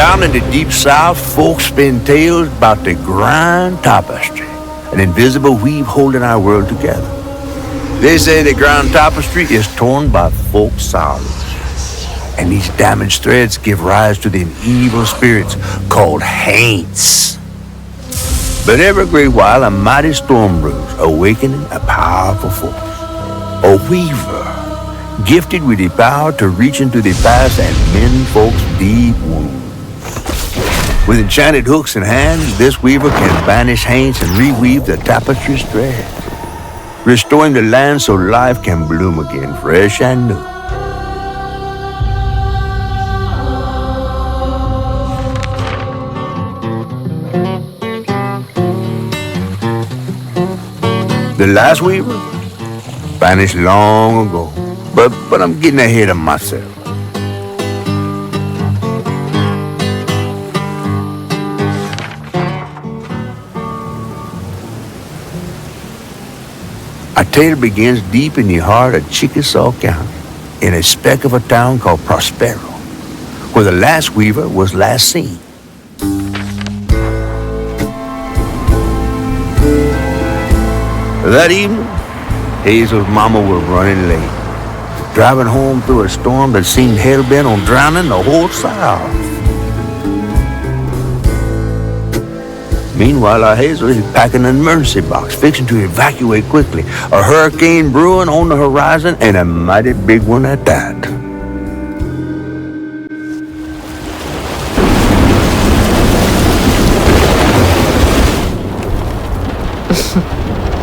Down in the deep south, folks spin tales about the grand tapestry, an invisible weave holding our world together. They say the grand tapestry is torn by folk sorrows, and these damaged threads give rise to them evil spirits called haints. But every great while, a mighty storm brews, awakening a powerful force. A weaver, gifted with the power to reach into the past and mend folks' deep wounds. With enchanted hooks in hands, this weaver can banish haints and reweave the tapestry's thread, restoring the land so life can bloom again, fresh and new. The last weaver vanished long ago, but I'm getting ahead of myself. Our tale begins deep in the heart of Chickasaw County, in a speck of a town called Prospero, where the last weaver was last seen. That evening, Hazel's mama was running late, driving home through a storm that seemed hell-bent on drowning the whole South. Meanwhile, our Hazel is packing an emergency box, fixing to evacuate quickly. A hurricane brewing on the horizon, and a mighty big one at that.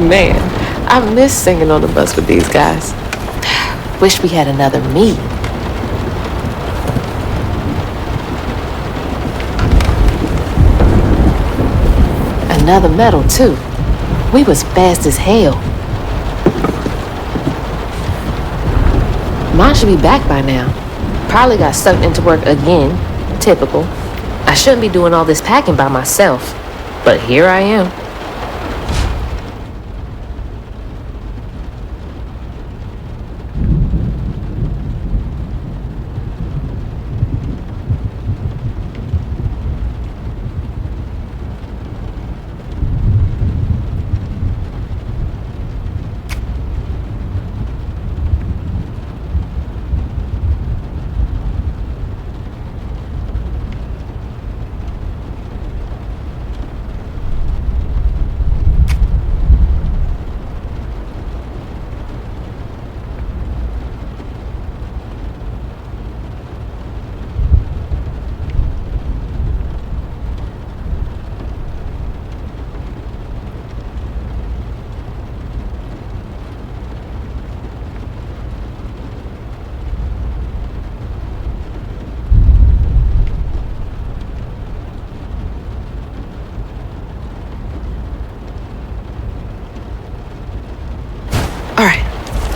Man, I miss singing on the bus with these guys. Wish we had another meet. Another medal, too. We was fast as hell. Mine should be back by now. Probably got sucked into work again. Typical. I shouldn't be doing all this packing by myself. But here I am.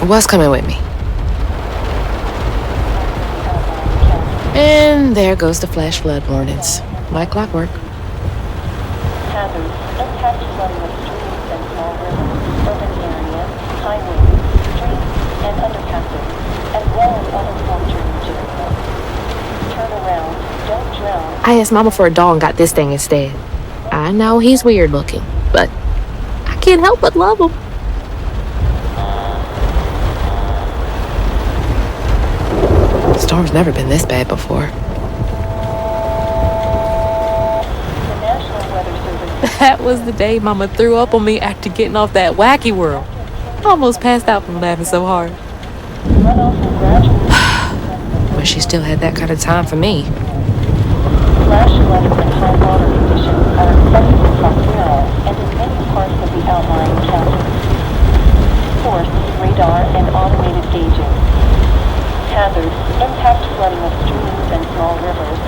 What's coming with me? And there goes the flash flood warnings. Like clockwork. Hazards, impact flooding of streams and small rivers, urban areas, highways, streets, and underpasses, as well as other form drainage areas. Turn around, don't drown. I asked Mama for a doll and got this thing instead. I know he's weird looking, but I can't help but love him. Storm's never been this bad before. That was the day Mama threw up on me after getting off that wacky world. I almost passed out from laughing so hard. But she still had that kind of time for me. Flash floods and high water conditions are expected in Prospero and in many parts of the outlying counties. Source, radar, and automated gauging. Hazards, impact flooding of streams and small rivers.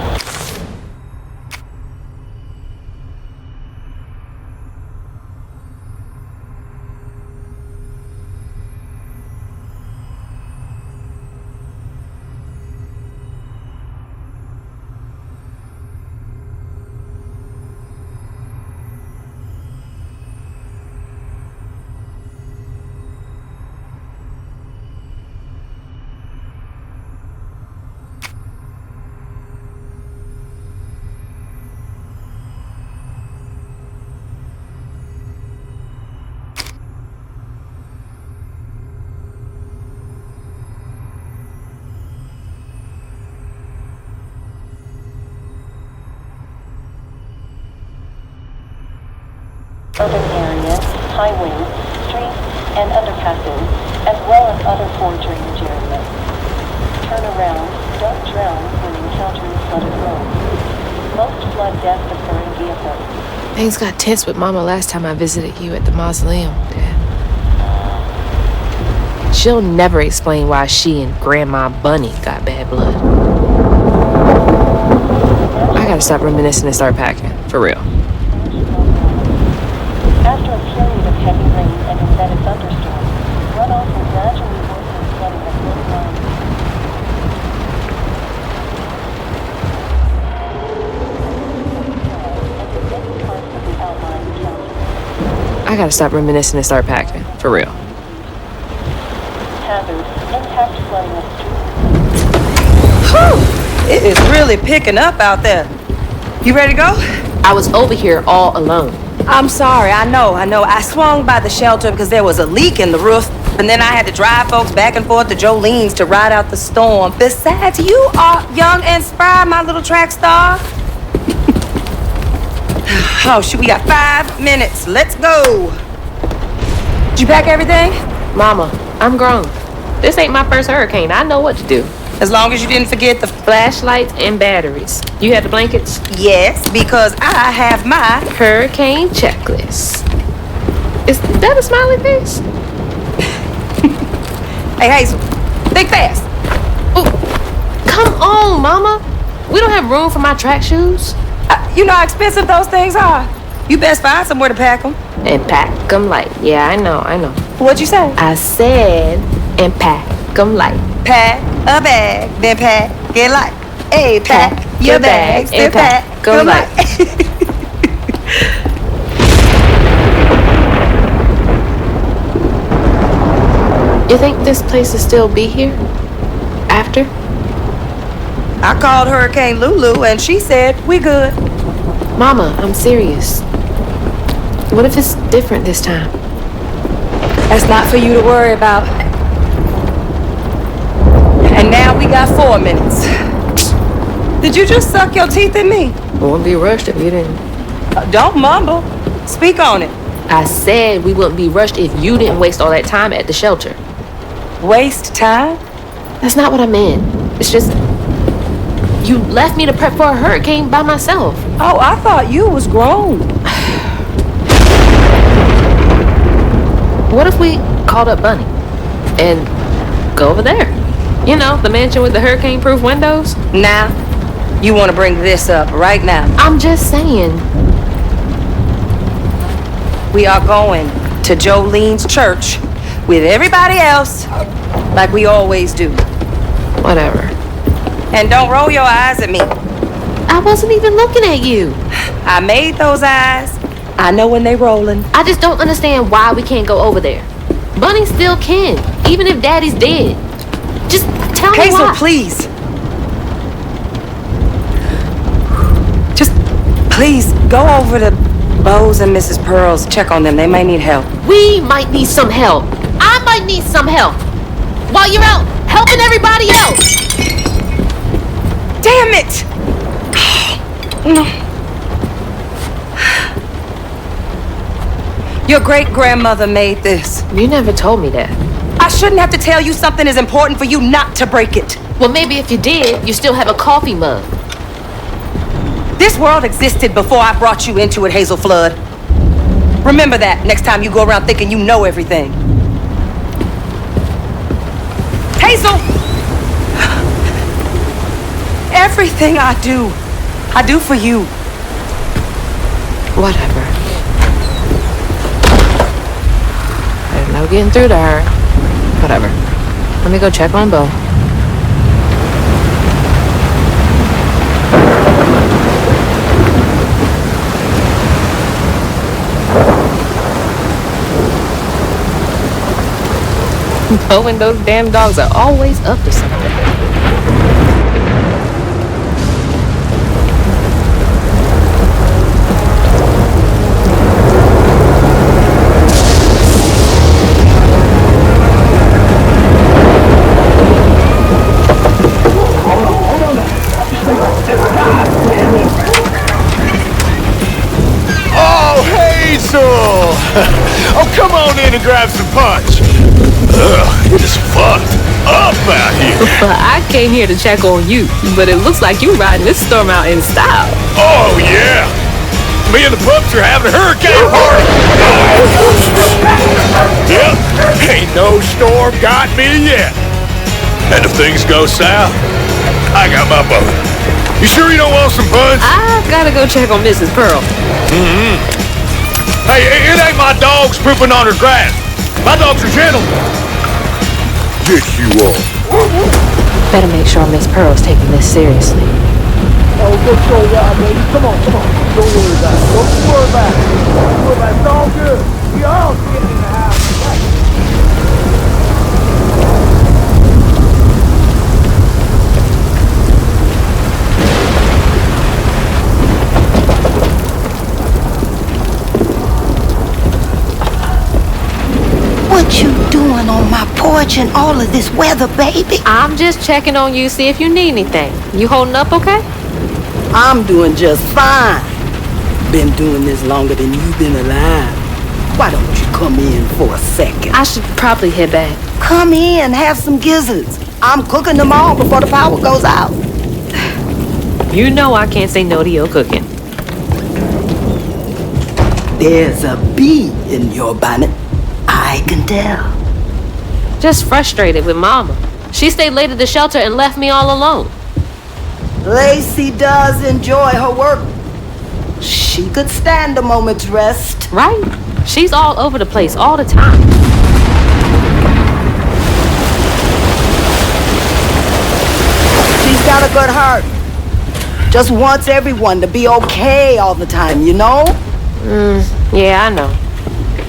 urban areas, highways, streets, and underpasses, as well as other poor drainage areas. Turn around, don't drown when encountering flooded roads. Most flood deaths occur in vehicles. Things got tense with Mama last time I visited you at the mausoleum, Dad. She'll never explain why she and Grandma Bunny got bad blood. I gotta stop reminiscing and start packing, for real. After a period of heavy rain and embedded thunderstorms, runoff will gradually worsen flooding of many lines. And in many parts of the outlying counties. I gotta stop reminiscing and start packing, for real. Hazards, impact flooding of streets. Whew! It is really picking up out there. You ready to go? I was over here all alone. I'm sorry, I know. I swung by the shelter because there was a leak in the roof, and then I had to drive folks back and forth to Jolene's to ride out the storm. Besides, you are young and spry, my little track star. Oh, shoot, we got 5 minutes. Let's go. Did you pack everything? Mama, I'm grown. This ain't my first hurricane. I know what to do. As long as you didn't forget the... Flashlights and batteries. You had the blankets? Yes, because I have my... Hurricane checklist. Is that a smiley face? Hey, Hazel, think fast. Oh, come on, Mama. We don't have room for my track shoes. You know how expensive those things are. You best find somewhere to pack them. And pack 'em light. Yeah, I know. What'd you say? I said, and pack 'em light. Pack a bag, then pack it light. Hey, pack your bags, then pack 'em light. You think this place will still be here? After? I called Hurricane Lulu and she said we good. Mama, I'm serious. What if it's different this time? That's not for you to worry about. And now we got 4 minutes. Did you just suck your teeth at me? I wouldn't be rushed if you didn't. Don't mumble. Speak on it. I said we wouldn't be rushed if you didn't waste all that time at the shelter. Waste time? That's not what I meant. It's just... you left me to prep for a hurricane by myself. Oh, I thought you was grown. What if we called up Bunny and go over there? You know, the mansion with the hurricane-proof windows? Now, you want to bring this up right now. I'm just saying. We are going to Jolene's church with everybody else like we always do. Whatever. And don't roll your eyes at me. I wasn't even looking at you. I made those eyes. I know when they rolling. I just don't understand why we can't go over there. Bunny still can, even if Daddy's dead. Just tell me Hazel, why. please. Just please go over to Bo's and Mrs. Pearl's. Check on them. They may need help. We might need some help. I might need some help. While you're out helping everybody else. Damn it! No. Your great-grandmother made this. You never told me that. I shouldn't have to tell you something is important for you not to break it. Well, maybe if you did, you still have a coffee mug. This world existed before I brought you into it, Hazel Flood. Remember that next time you go around thinking you know everything. Hazel! Everything I do for you. Whatever. There's no getting through to her. Whatever. Let me go check on Bo. Bo and those damn dogs are always up to something. Oh, Hazel! out here? Well, I came here to check on you, but it looks like you riding this storm out in style. Oh, yeah. Me and the pups are having a hurricane party. Yep, ain't no storm got me yet. And if things go south, I got my boat. You sure you don't want some punch? I gotta go check on Mrs. Pearl. Hey, it ain't my dogs pooping on her grass. My dogs are gentlemen. Yes, you are. Better make sure Miss Pearl's taking this seriously. Oh, good show, y'all, baby. Come on. Don't worry about it. Don't worry about it. It's all good. We all getting in the house. What you doing on my porch in all of this weather, baby? I'm just checking on you, see if you need anything. You holding up okay? I'm doing just fine. Been doing this longer than you've been alive. Why don't you come in for a second? I should probably head back. Come in, have some gizzards. I'm cooking them all before the power goes out. You know I can't say no to your cooking. There's a bee in your bonnet. I can tell. Just frustrated with Mama. She stayed late at the shelter and left me all alone. Lacey does enjoy her work. She could stand a moment's rest. Right? She's all over the place all the time. She's got a good heart. Just wants everyone to be okay all the time, you know? Yeah, I know.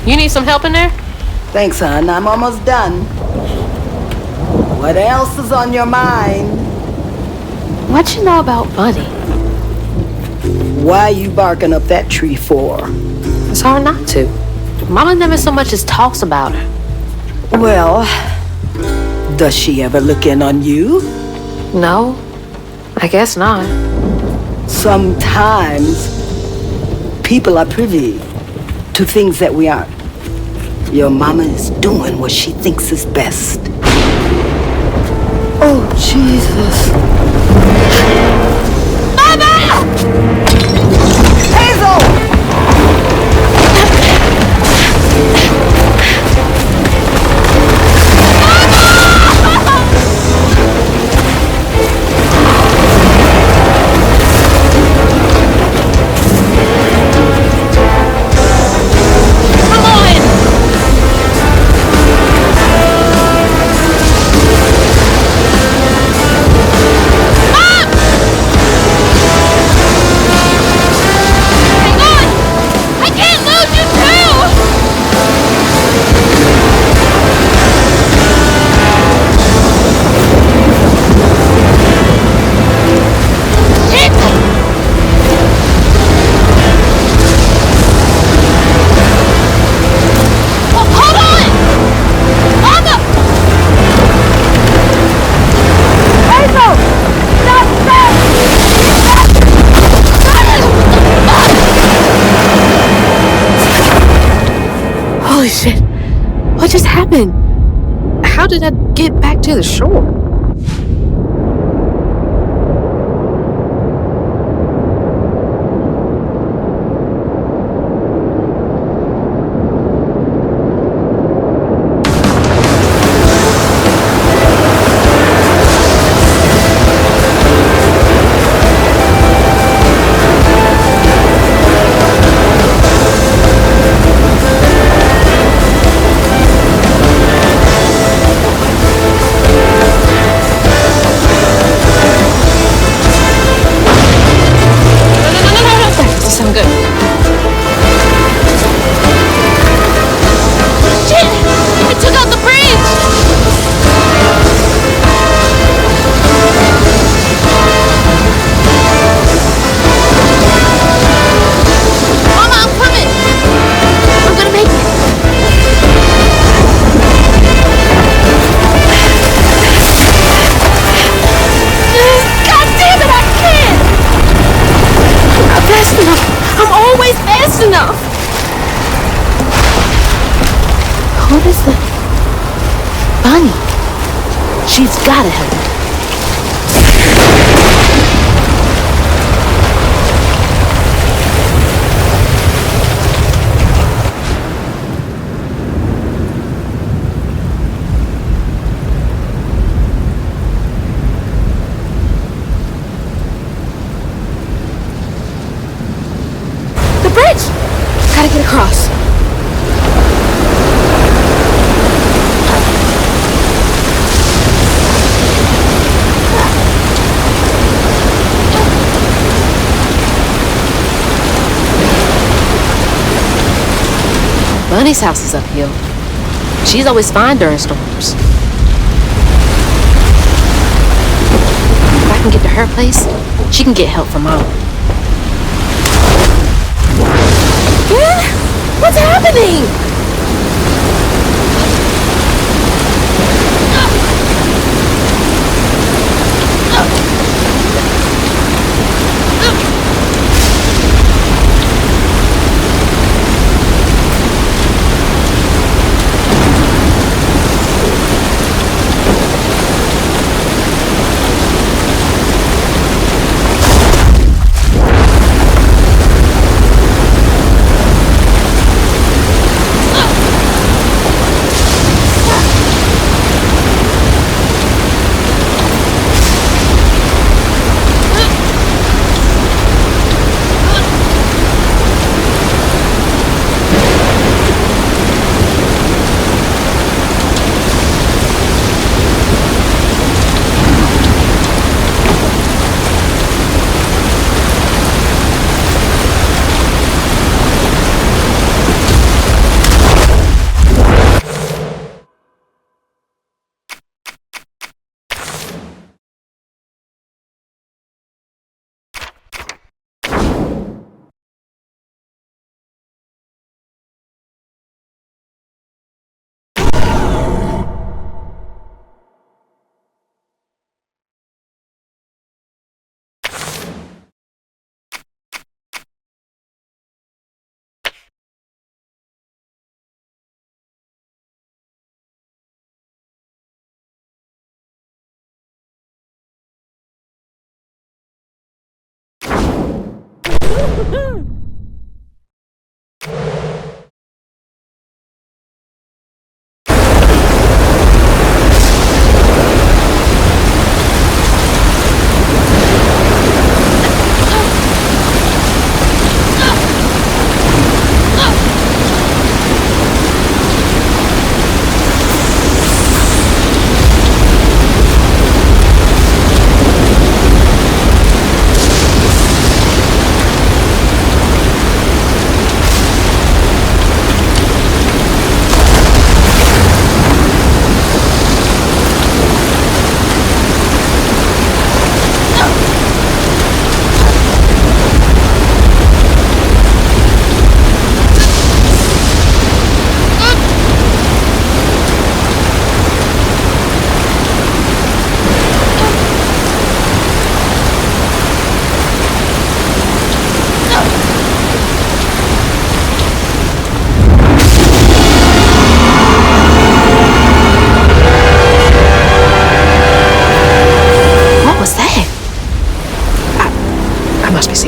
You need some help in there? Thanks, hon. I'm almost done. What else is on your mind? What you know about Bunny? Why are you barking up that tree for? It's hard not to. Mama never so much as talks about her. Well, does she ever look in on you? No, I guess not. Sometimes people are privy to things that we aren't. Your mama is doing what she thinks is best. Oh, Jesus. Mama! Hazel! Holy shit. What just happened? How did I get back to the shore? Enough. What is it? Bunny. She's gotta help me. The bridge! Gotta get across. Bunny's house is uphill. She's always fine during storms. If I can get to her place, she can get help from Mom. What's happening?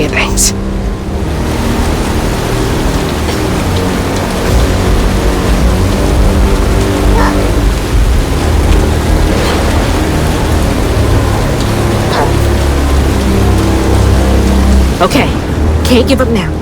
Thanks. Okay, can't give up now.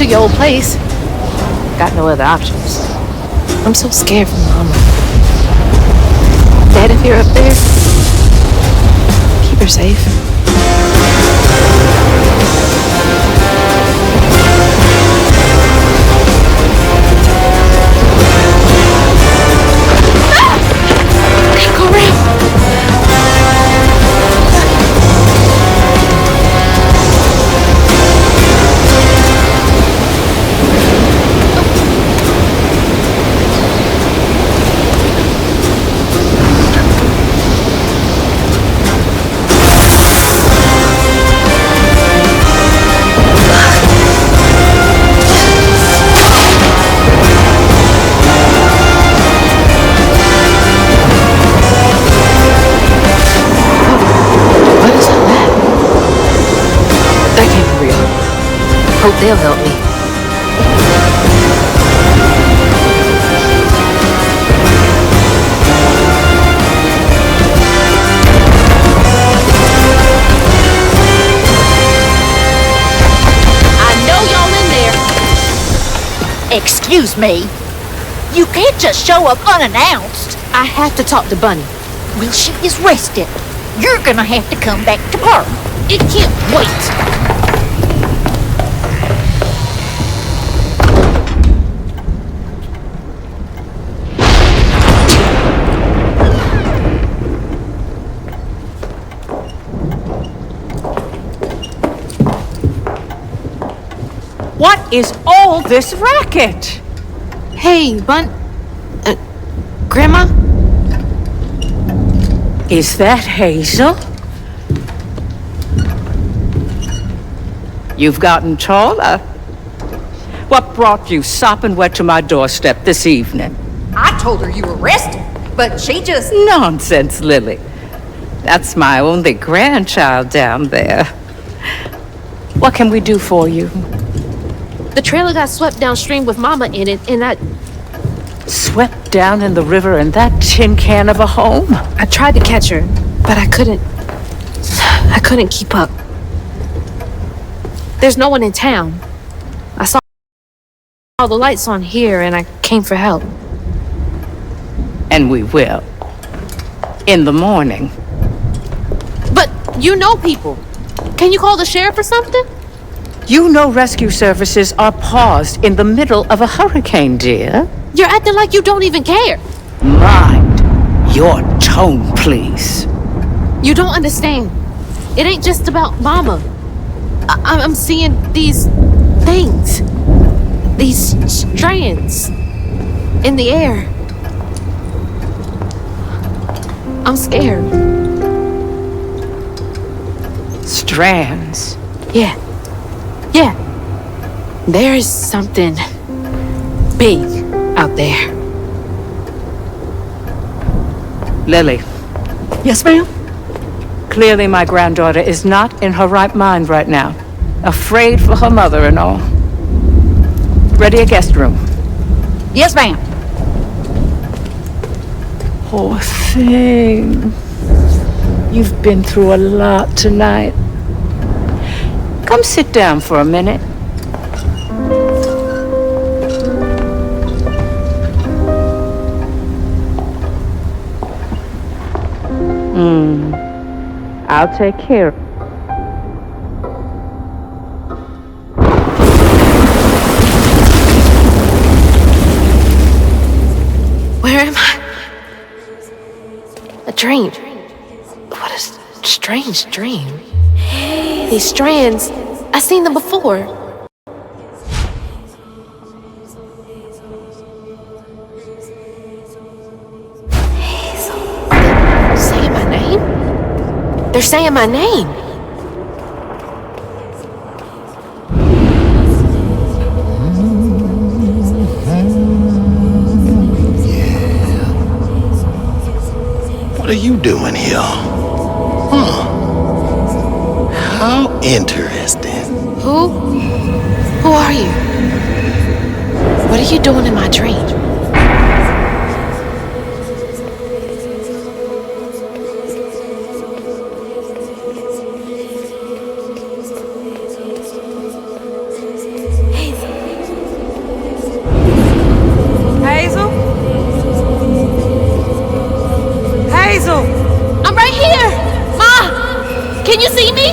your old place. Got no other options. I'm so scared for Mama. Dad, if you're up there, keep her safe. Go around. What is all that? That can't be real. Hope they'll help me. I know y'all in there. Excuse me. You can't just show up unannounced. I have to talk to Bunny. Well, she is rested. You're gonna have to come back tomorrow. It can't wait. What is all this racket? Hey, Grandma? Is that Hazel? You've gotten taller. What brought you sopping wet to my doorstep this evening? I told her you were rested, but she just... Nonsense, Lily. That's my only grandchild down there. What can we do for you? The trailer got swept downstream with Mama in it, and I Swept down in the river in that tin can of a home? I tried to catch her, but I couldn't keep up. There's no one in town. I saw all the lights on here, and I came for help. And we will. In the morning. But you know people. Can you call the sheriff or something? You know rescue services are paused in the middle of a hurricane, dear. You're acting like you don't even care. Mind your tone, please. You don't understand. It ain't just about Mama. I'm seeing these things. These strands in the air. I'm scared. Strands. Yeah. There is something big out there. Lily, Yes, ma'am? clearly my granddaughter is not in her right mind right now. Afraid for her mother and all. Ready a guest room. Yes, ma'am. Poor thing. You've been through a lot tonight. Come sit down for a minute. I'll take care. Where am I? A dream. What a strange dream. These strands, I've seen them before. They're saying my name? They're saying my name. What are you doing here? How interesting. Who are you? What are you doing in my dream? Can you see me?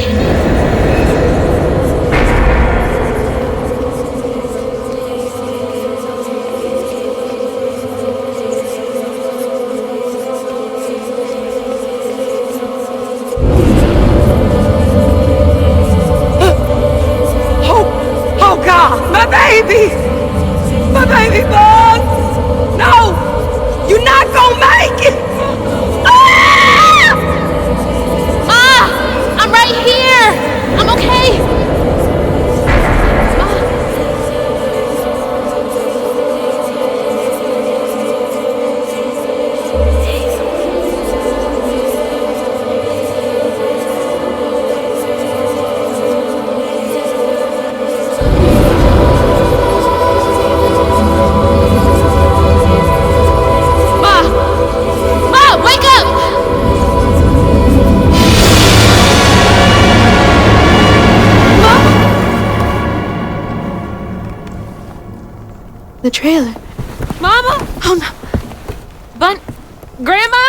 Oh God, my baby! My baby boy! No! You're not gonna make it! Ah! Ma! I'm right here! I'm okay! Wake up! The trailer. Mama! Oh no. Grandma?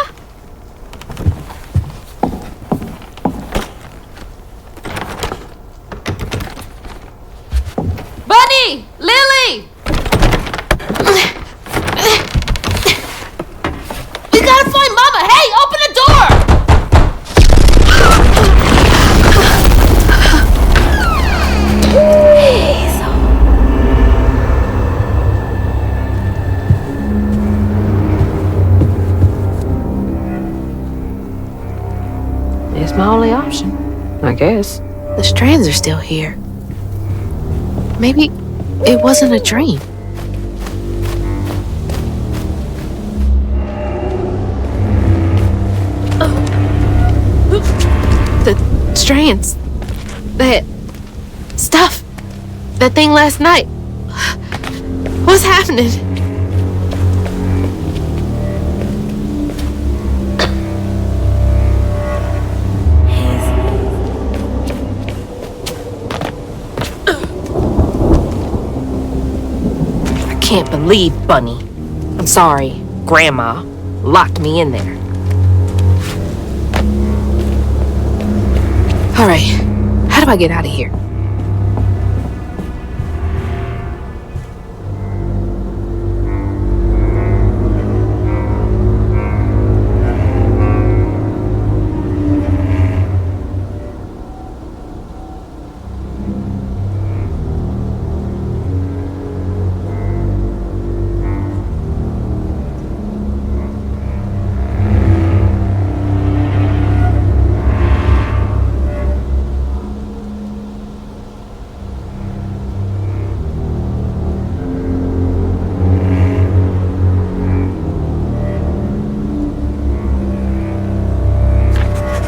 Bunny! Lily! We gotta find Mama! Hey, open the door! It's my only option, I guess. The strands are still here. Maybe it wasn't a dream. The strands. That stuff. That thing last night. What's happening? I can't believe Bunny. I'm sorry, Grandma locked me in there. All right. How do I get out of here?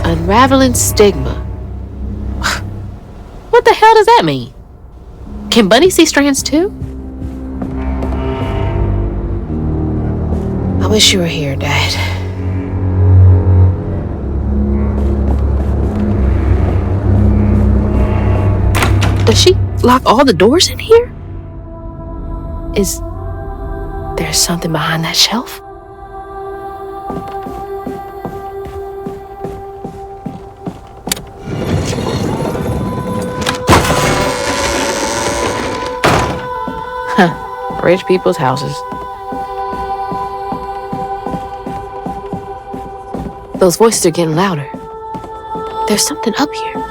Unraveling stigma. What the hell does that mean? Can Bunny see strands too? I wish you were here, Dad. Does she lock all the doors in here? Is there something behind that shelf? Rich people's houses. Those voices are getting louder. There's something up here.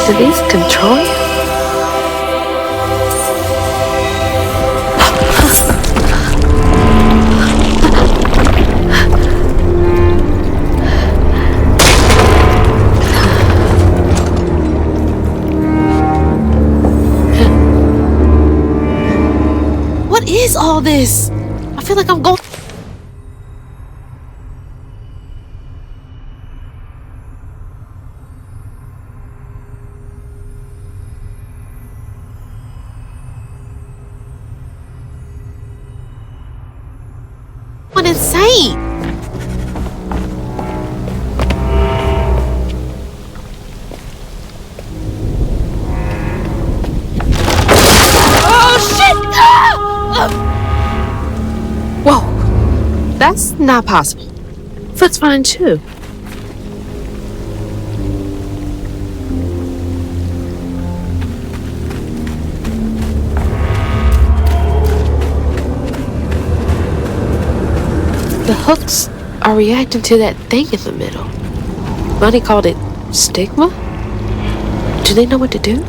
Do these control you? What is all this? I feel like I'm going. insane. Oh, shit! Whoa. That's not possible. Foot's fine, too. The hooks are reacting to that thing in the middle. Bunny called it stigma? Do they know what to do?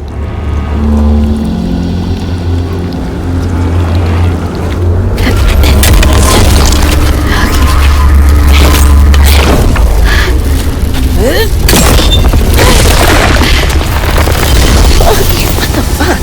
What the fuck?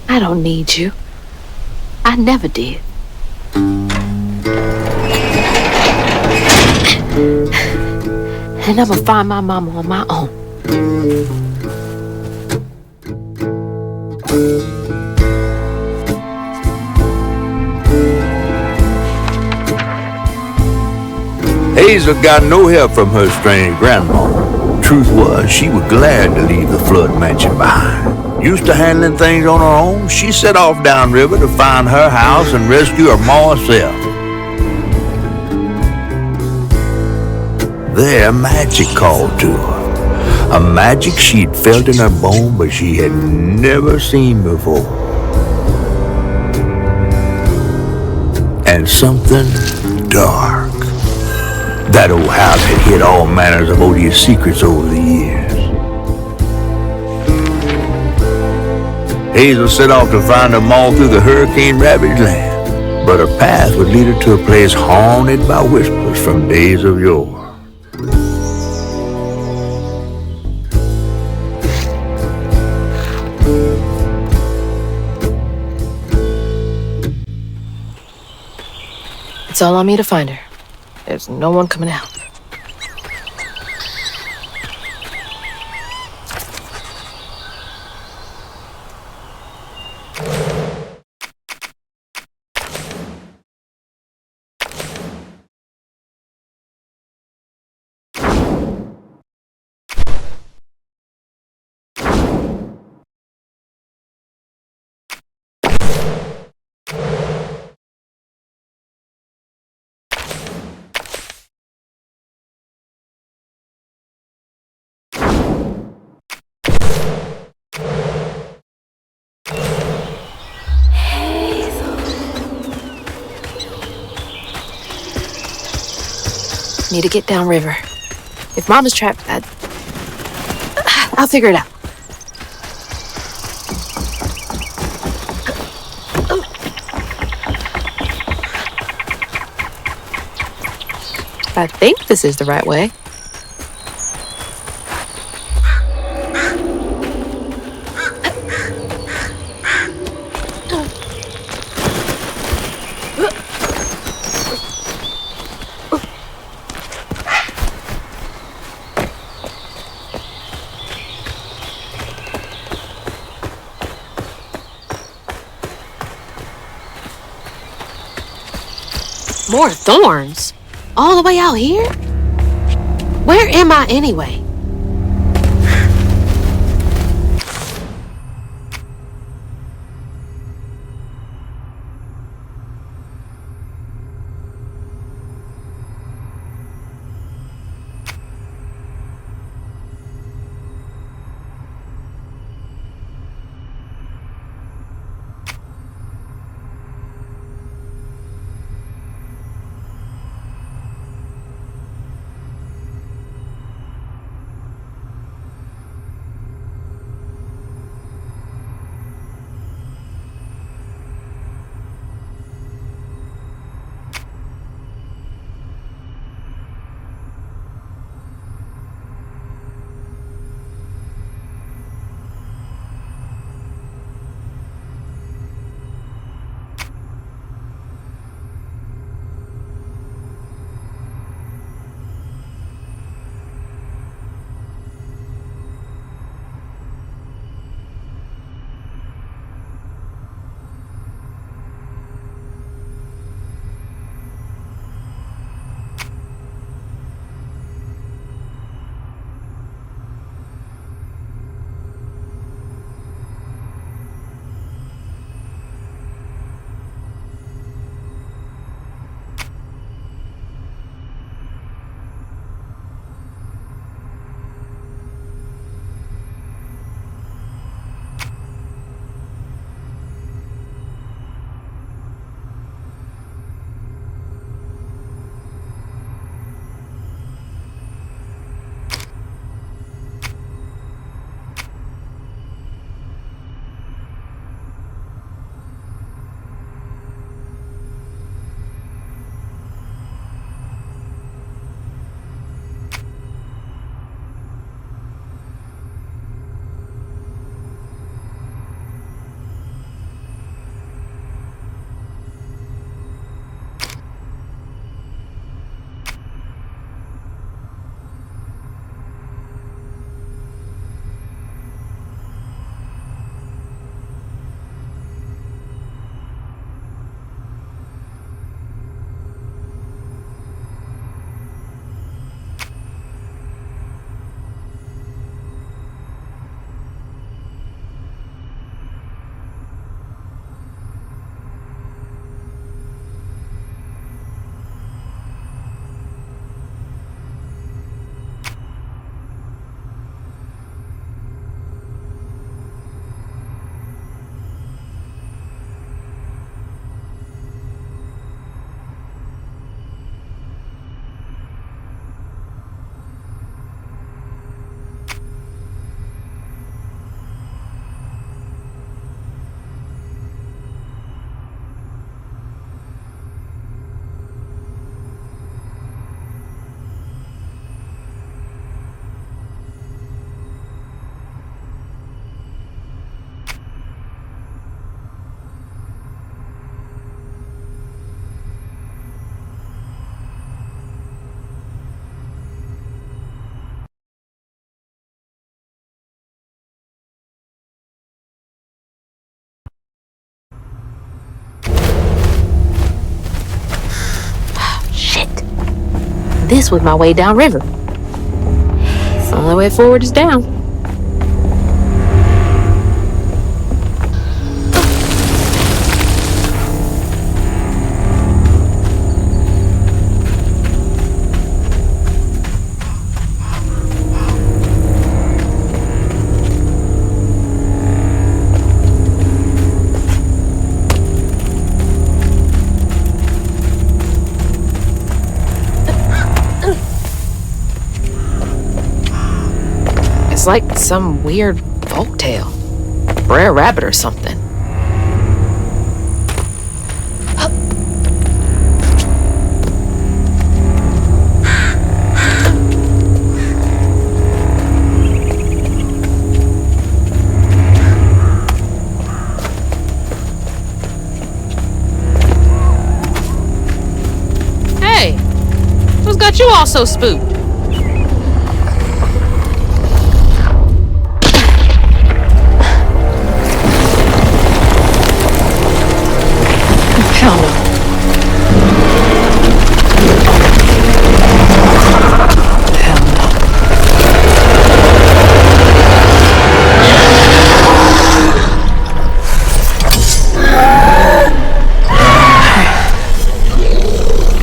I don't need you. I never did. And I'm gonna find my mama on my own. Hazel got no help from her strange grandma. Truth was, she was glad to leave the Flood mansion behind. Used to handling things on her own, she set off downriver to find her house and rescue her ma herself. There, magic called to her. A magic she'd felt in her bone, but she had never seen before. And something dark. That old house had hid all manners of odious secrets over the years. Hazel set off to find them all through the hurricane-ravaged land, but her path would lead her to a place haunted by whispers from days of yore. It's all on me to find her. There's no one coming out. Need to get downriver. If Mama's trapped, I'll figure it out. I think this is the right way. More thorns? All the way out here? Where am I anyway? This was my way downriver. The only way forward is down. It's like some weird folktale. Brer Rabbit or something. Hey, what's got you all so spooked? Hell no.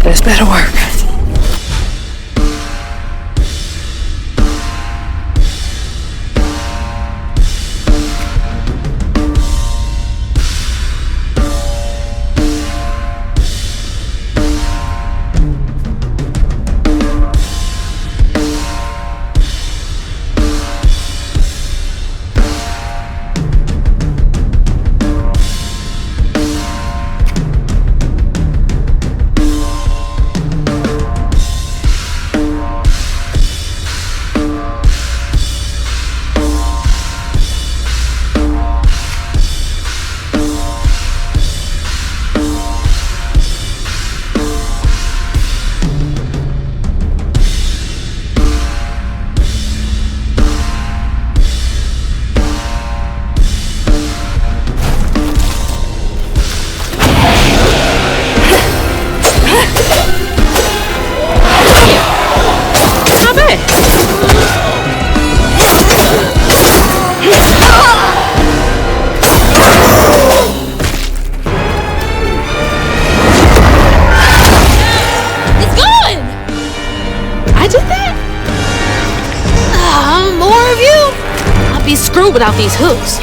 This better work. Screwed without these hooks.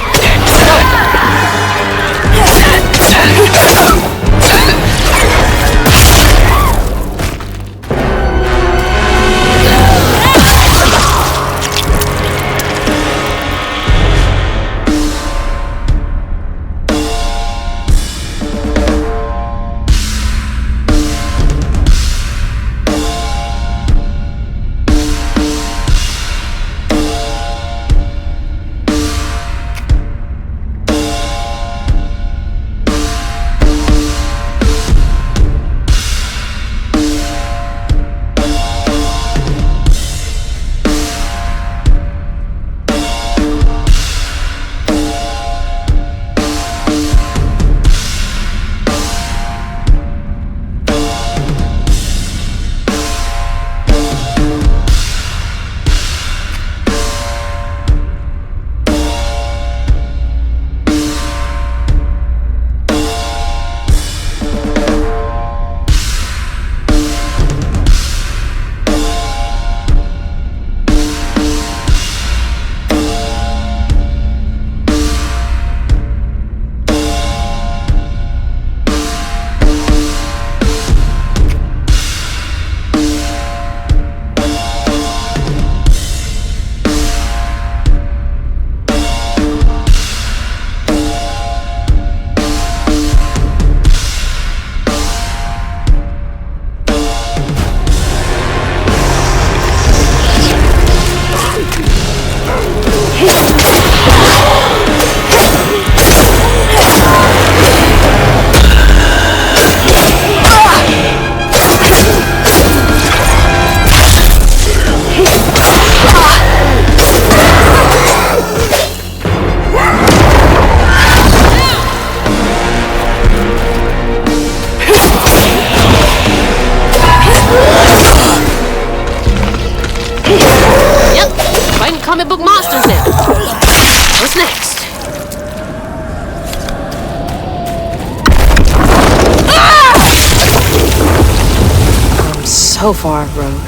So far, road.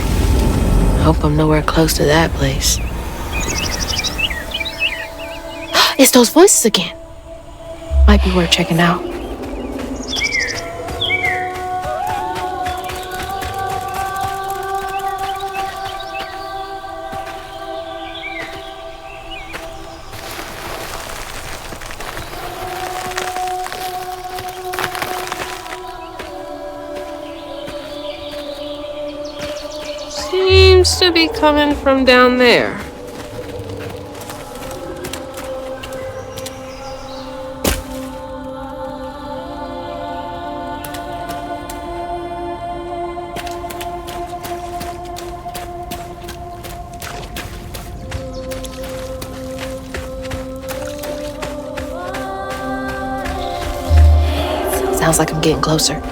Hope I'm nowhere close to that place. It's those voices again. Might be worth checking out. Seems to be coming from down there. Sounds like I'm getting closer.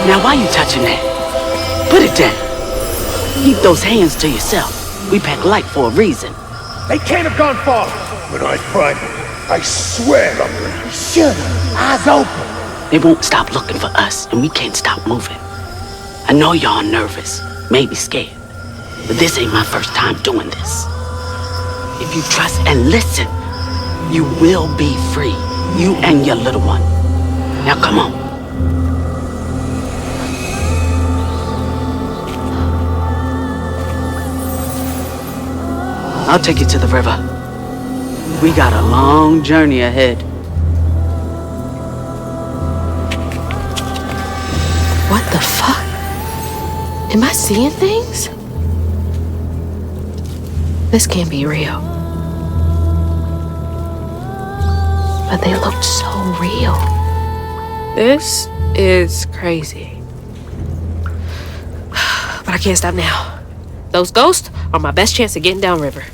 Now, why you touching that? Put it down. Keep those hands to yourself. We pack light for a reason. They can't have gone far. When I find them, I swear I'm gonna... Shut up. Eyes open. They won't stop looking for us, and we can't stop moving. I know y'all nervous, maybe scared, but this ain't my first time doing this. If you trust and listen, you will be free. You and your little one. Now come on. I'll take you to the river. We got a long journey ahead. What the fuck? Am I seeing things? This can't be real. But they look so real. This is crazy. But I can't stop now. Those ghosts are my best chance of getting downriver.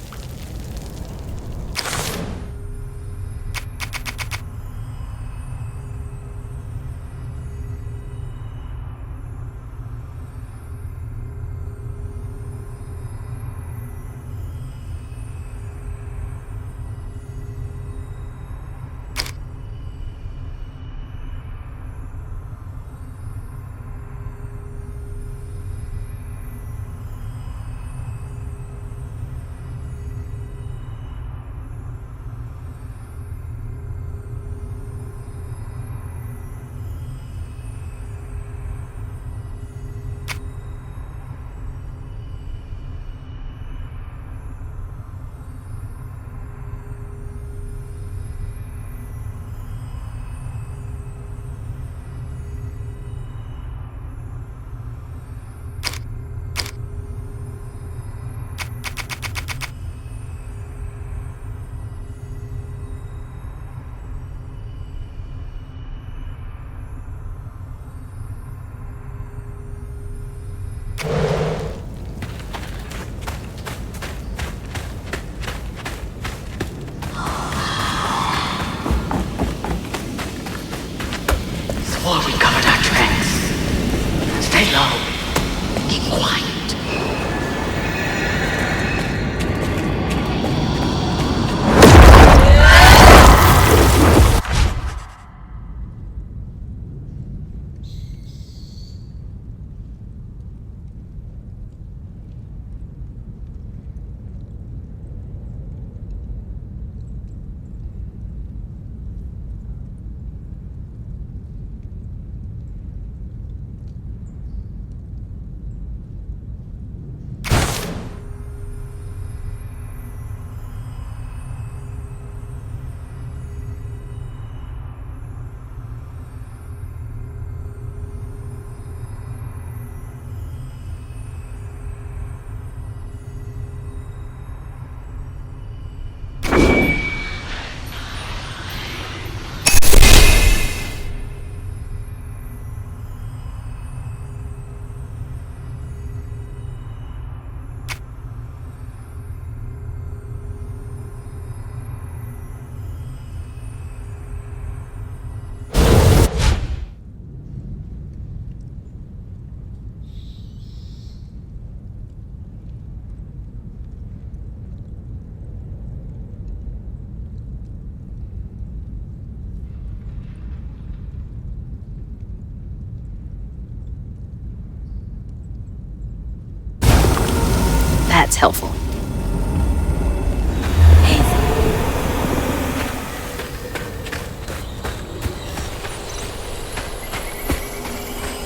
helpful.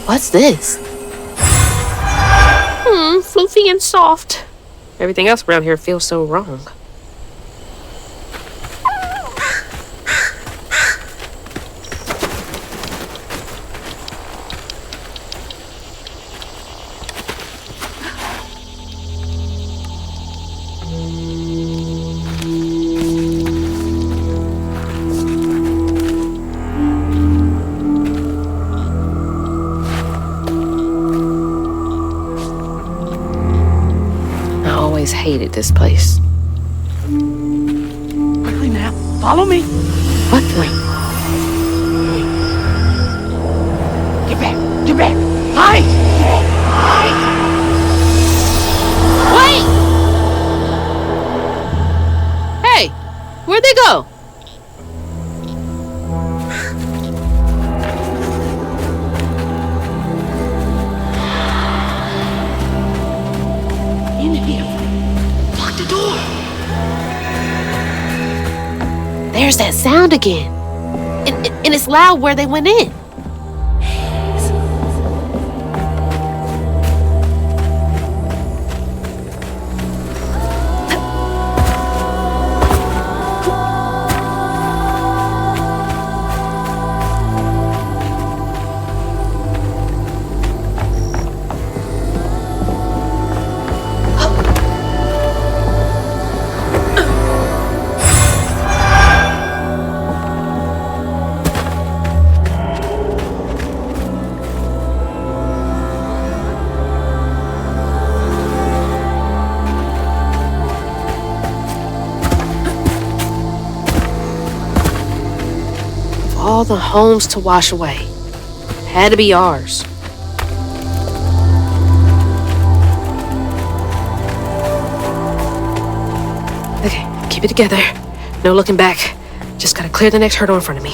What's this? Floofy and soft. Everything else around here feels so wrong. Hated this place. Quickly now, follow me. What the? Get back, get back. Hide! Hide! Wait! Hey, where'd they go? In here. Lock the door. There's that sound again. And it's loud where they went in. All the homes to wash away. Had to be ours. Okay, keep it together. No looking back. Just gotta clear the next hurdle in front of me.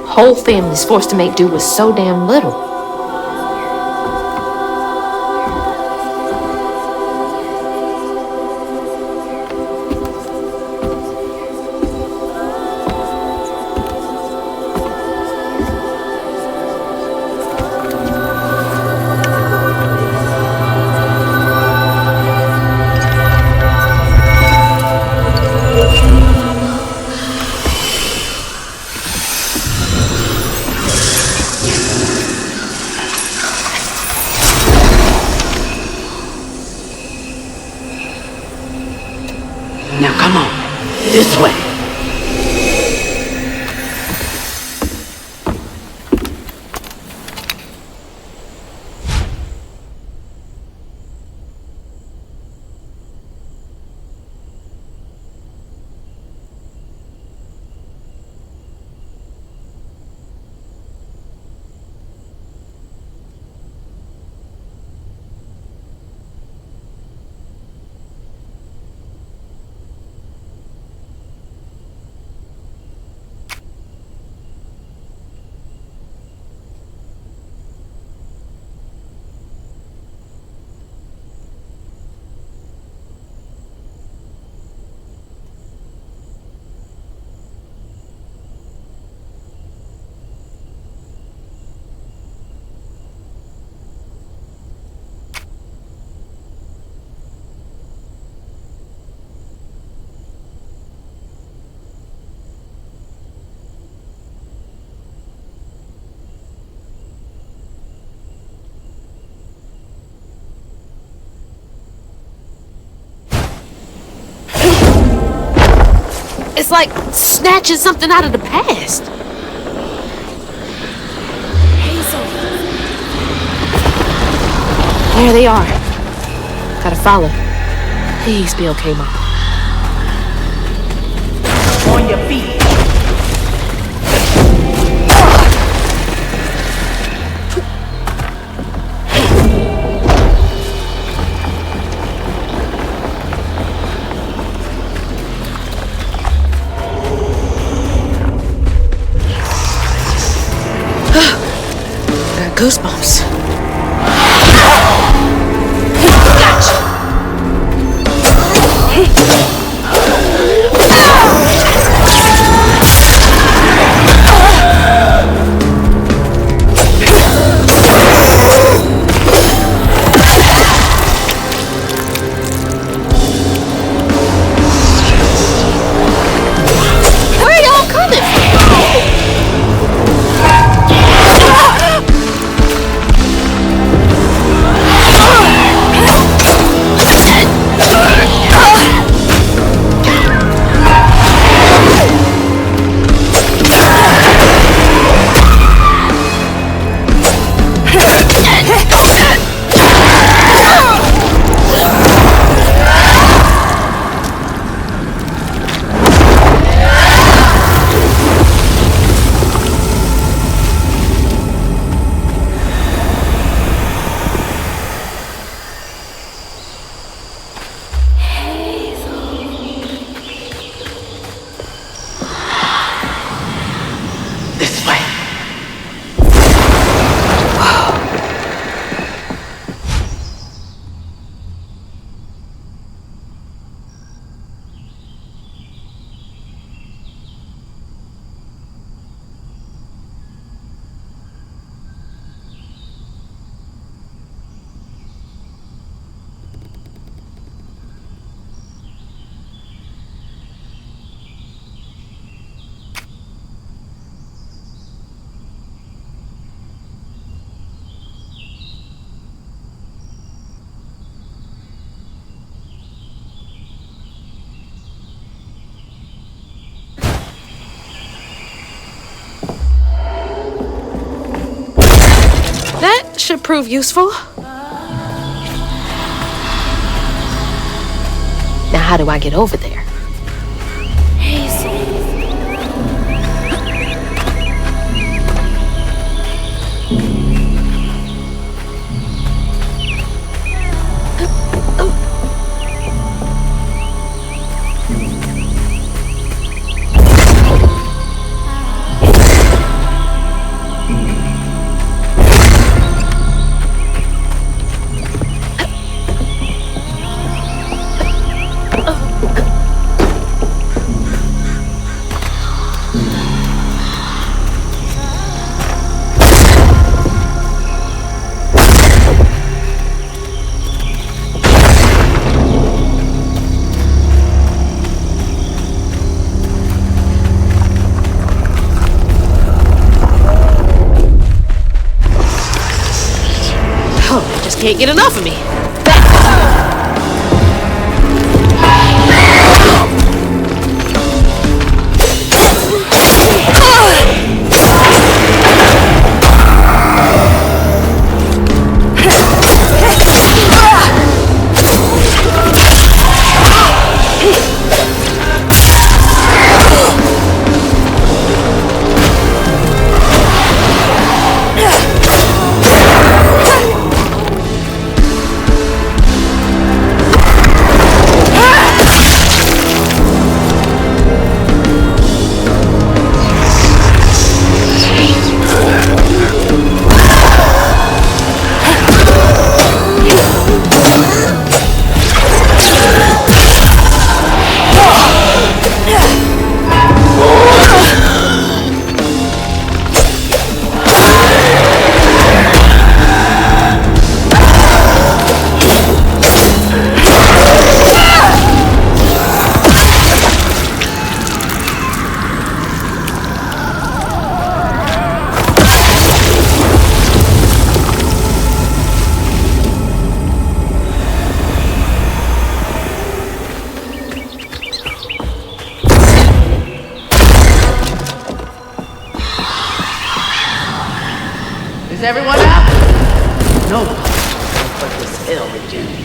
Whole family's forced to make do with so damn little. Now come on, this way. It's like snatching something out of the past. There they are. Gotta follow. Please be okay, Mom. On your feet. Goosebumps. Where are y'all coming This way. That should prove useful. Now, how do I get over there? Just can't get enough of me. Is everyone out? No. What this hell again?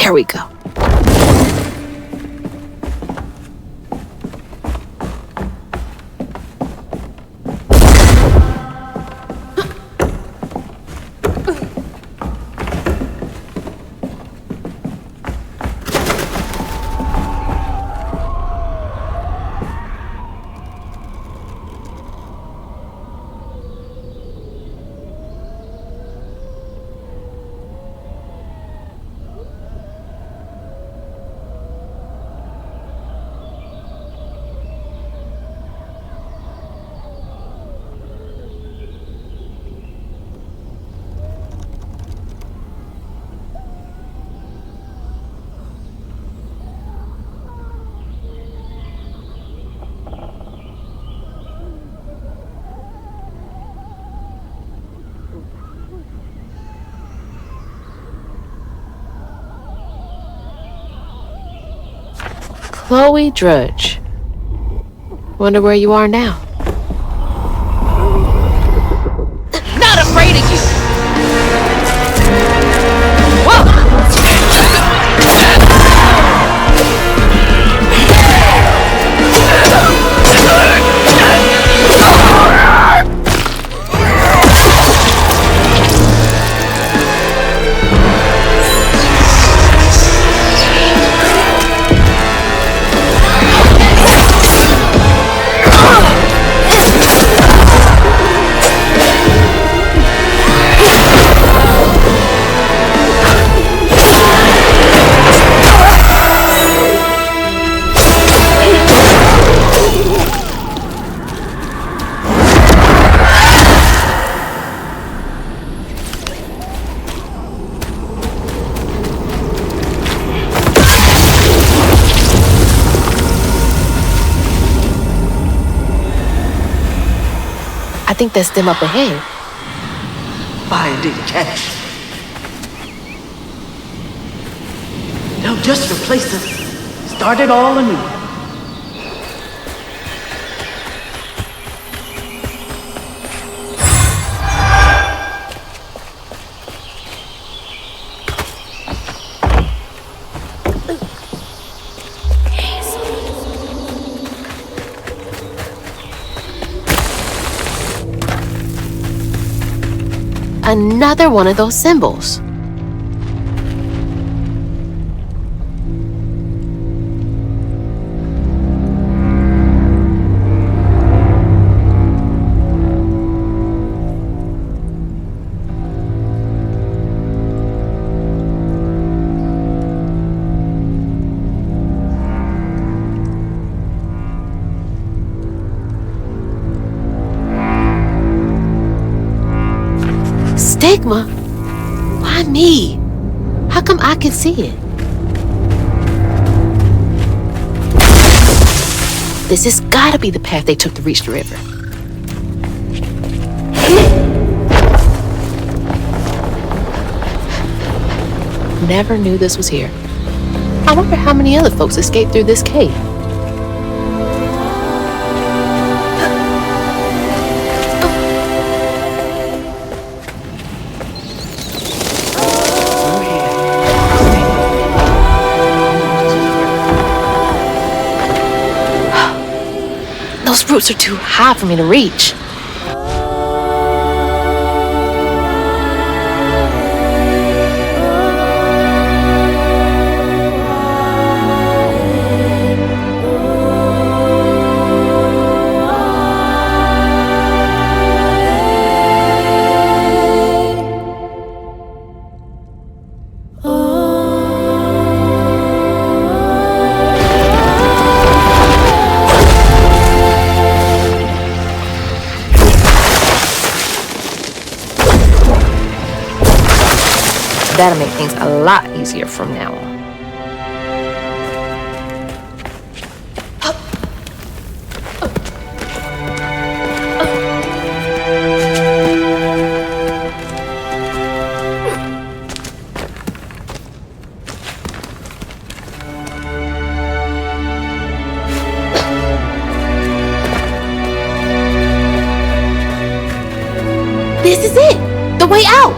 There we go. Chloe Drudge. Wonder where you are now. Not afraid of you! Whoa! I think that's them up ahead. Finding cash. They'll just replace us. Start it all anew. Another one of those symbols. Stigma? Why me? How come I can see it? This has gotta be the path they took to reach the river. Never knew this was here. I wonder how many other folks escaped through this cave. Those roots are too high for me to reach. That'll make things a lot easier from now on. This is it! The way out!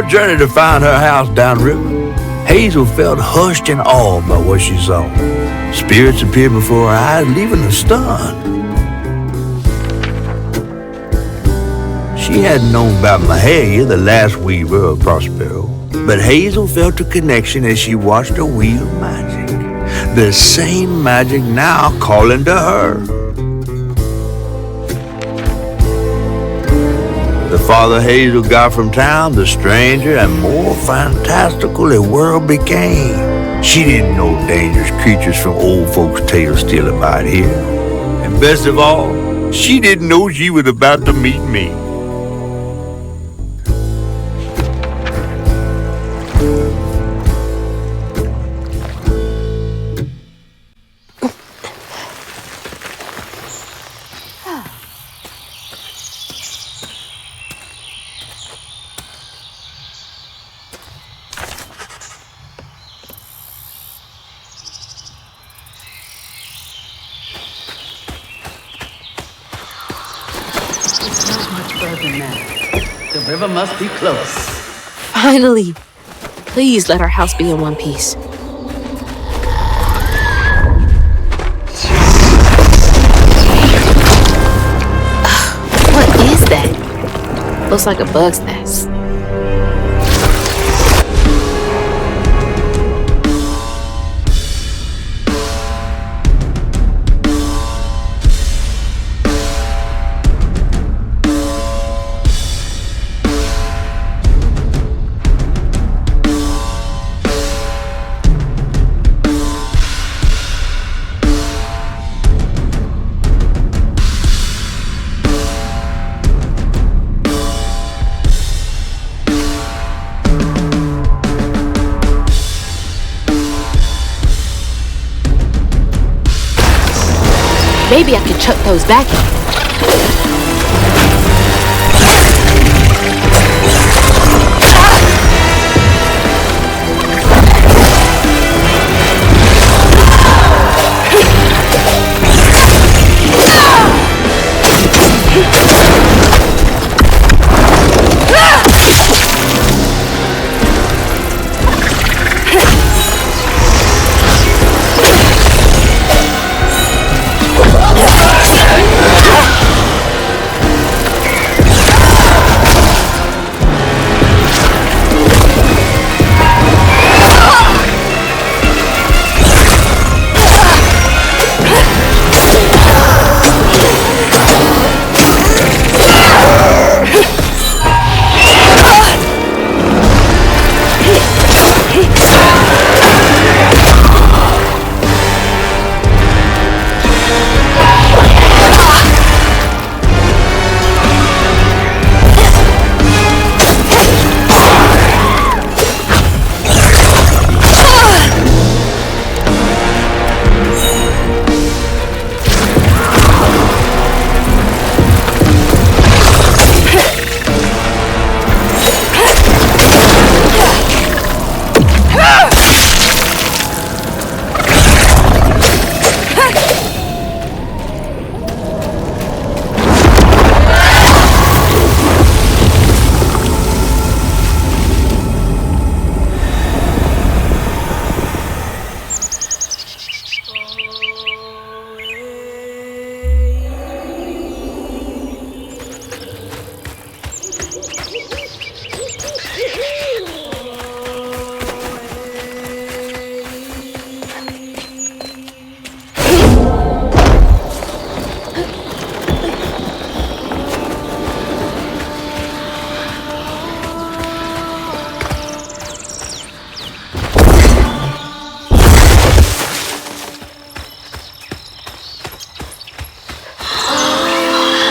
her journey to find her house downriver, Hazel felt hushed and awed by what she saw. Spirits appeared before her eyes, leaving her stunned. She hadn't known about Mahalia, the last weaver of Prospero, but Hazel felt a connection as she watched her wheel magic. The same magic now calling to her. The farther Hazel got from town, the stranger and more fantastical the world became. She didn't know dangerous creatures from old folks' tales still abide here. And best of all, she didn't know she was about to meet me. The river must be close. Finally. Please let our house be in one piece. What is that? Looks like a bug's nest. Maybe I could chuck those back in.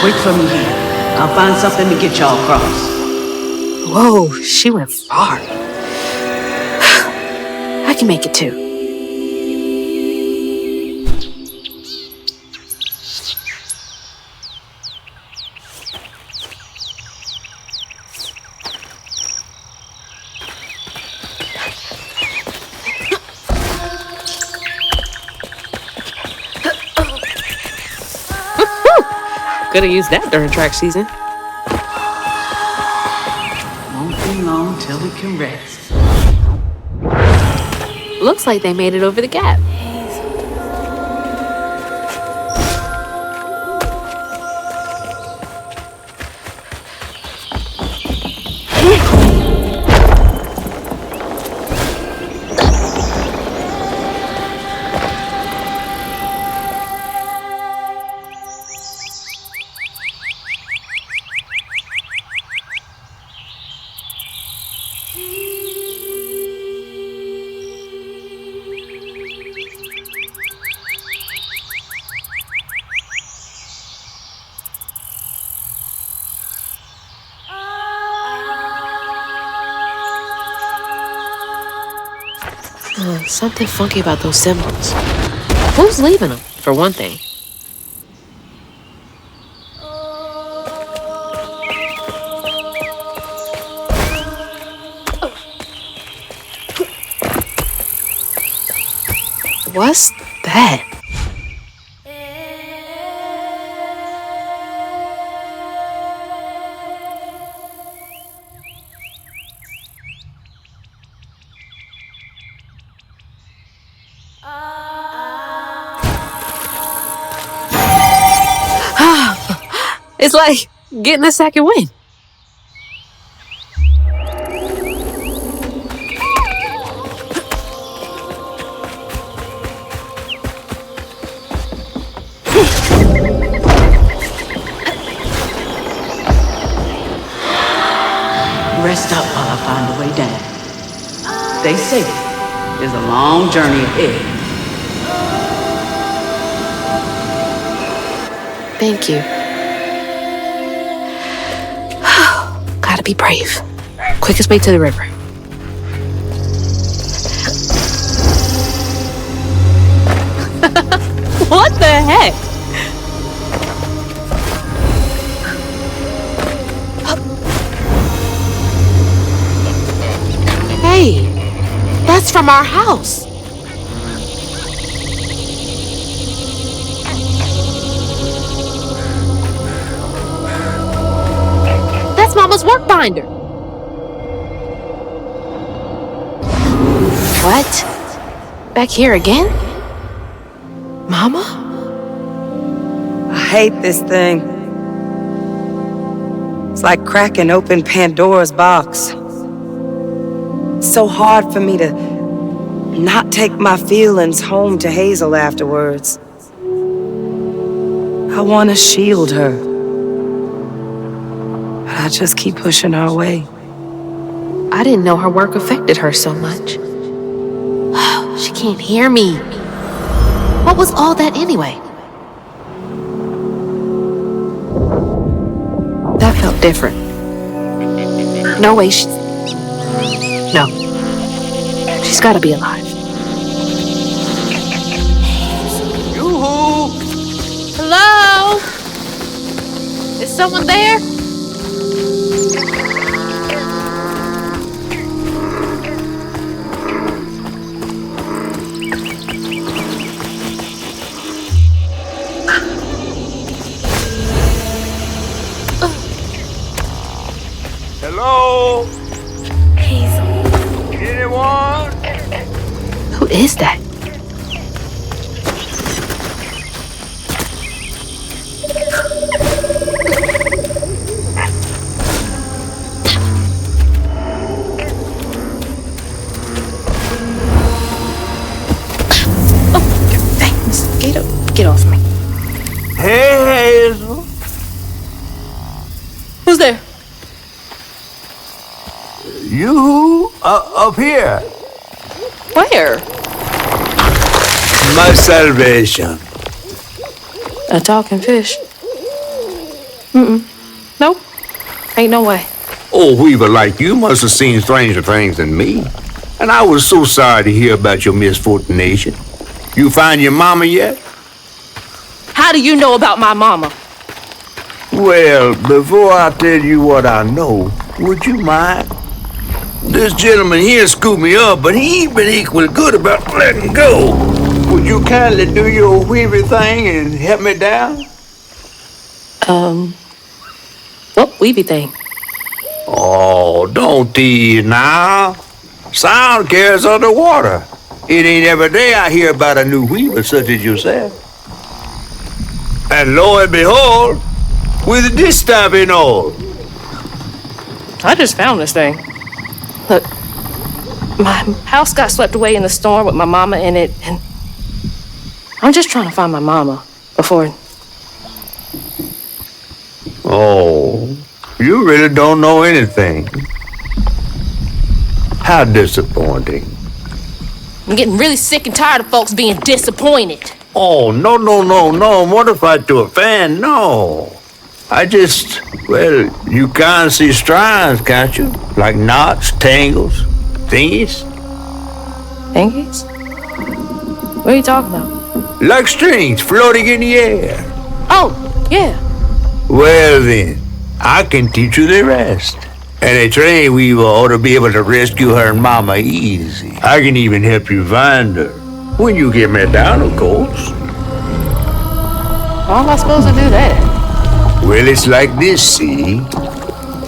Wait for me here. I'll find something to get y'all across. Whoa, she went far. I can make it too. Could have used that during track season. Won't be long till we can rest. Looks like they made it over the gap. Something funky about those symbols. Who's leaving them, for one thing? What's that? It's like getting a second wind. Rest up while I find a way down. Stay safe. There's a long journey ahead. Thank you. Gotta be brave. Quickest way to the river. What the heck? Hey, that's from our house. That's Mama's work binder. What? Back here again? Mama? I hate this thing. It's like cracking open Pandora's box. It's so hard for me to not take my feelings home to Hazel afterwards. I want to shield her. But I just keep pushing her away. I didn't know her work affected her so much. She can't hear me. What was all that anyway? That felt different. No way she's... No. She's gotta be alive. Yoo-hoo! Hello? Is someone there? Hello? Anyone? Who is that? Oh, thanks. Get off me. Hey, Hazel. Who's there? You up here. Where? My salvation. A talking fish? Nope. Ain't no way. Oh, Weaver, like you must have seen stranger things than me. And I was so sorry to hear about your misfortunation. You find your mama yet? How do you know about my mama? Well, before I tell you what I know, would you mind? This gentleman here scooped me up, but he ain't been equally good about letting go. Would you kindly do your Weaver thing and help me down? What weavy thing? Oh, don't tease now. Sound carries underwater. It ain't every day I hear about a new weaver such as yourself. And lo and behold, with this stabbing all. I just found this thing. Look, my house got swept away in the storm with my mama in it, and I'm just trying to find my mama before... Oh, you really don't know anything. How disappointing. I'm getting really sick and tired of folks being disappointed. Oh, no, mortified to a fan, no. You can't see strands, can't you? Like knots, tangles, thingies. Thingies? What are you talking about? Like strings floating in the air. Oh, yeah. Well then, I can teach you the rest. And a train weaver ought to be able to rescue her mama easy. I can even help you find her. When you get me down, of course. How am I supposed to do that? Well, it's like this, see?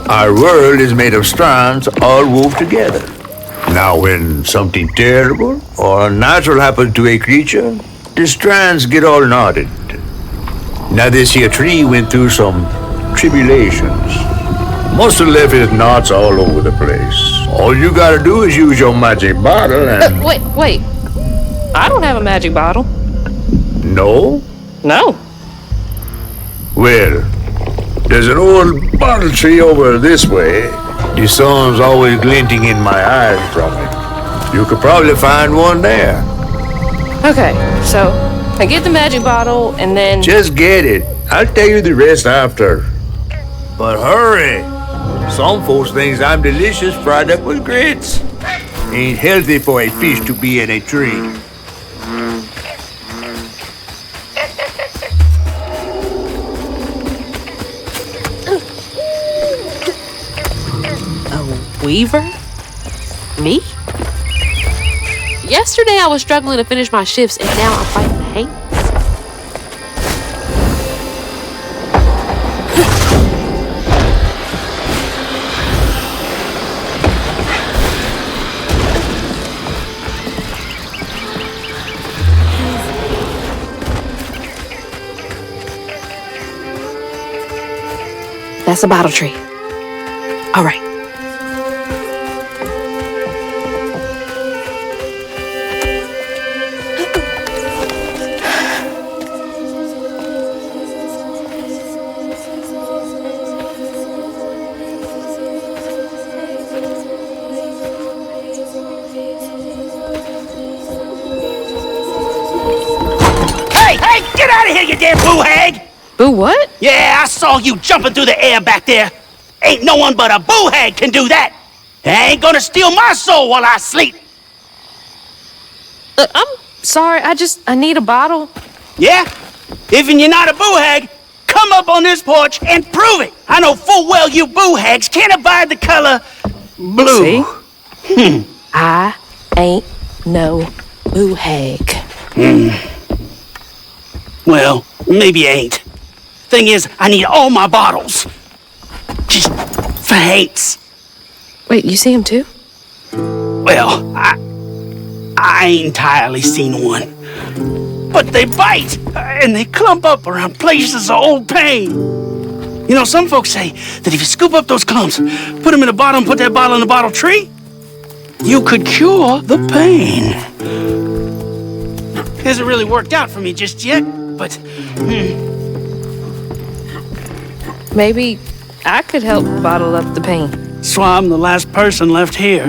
Our world is made of strands all wove together. Now, when something terrible or unnatural happens to a creature, the strands get all knotted. Now, this here tree went through some tribulations. Must have left his knots all over the place. All you gotta do is use your magic bottle and... Wait. I don't have a magic bottle. No? No. Well, there's an old bottle tree over this way. The sun's always glinting in my eyes from it. You could probably find one there. Okay, so I get the magic bottle and then... Just get it. I'll tell you the rest after. But hurry. Some folks think I'm delicious fried up with grits. Ain't healthy for a fish to be in a tree. A weaver? Me? Yesterday I was struggling to finish my shifts and now I'm fighting hate. That's a bottle tree. All right. Hey, get out of here, you damn boo hag! Boo what? Yeah, I saw you jumping through the air back there. Ain't no one but a boo hag can do that. I ain't gonna steal my soul while I sleep. I'm sorry, I need a bottle. Yeah? Even you're not a boo hag, come up on this porch and prove it. I know full well you boo hags can't abide the color blue. See? I ain't no boo hag. Well, maybe you ain't. Thing is, I need all my bottles. Just for hates. Wait, you see him too? Well, I ain't entirely seen one. But they bite, and they clump up around places of old pain. You know, some folks say that if you scoop up those clumps, put them in a bottle and put that bottle in a bottle tree, you could cure the pain. Hasn't really worked out for me just yet, but... Maybe I could help bottle up the pain. So I'm the last person left here.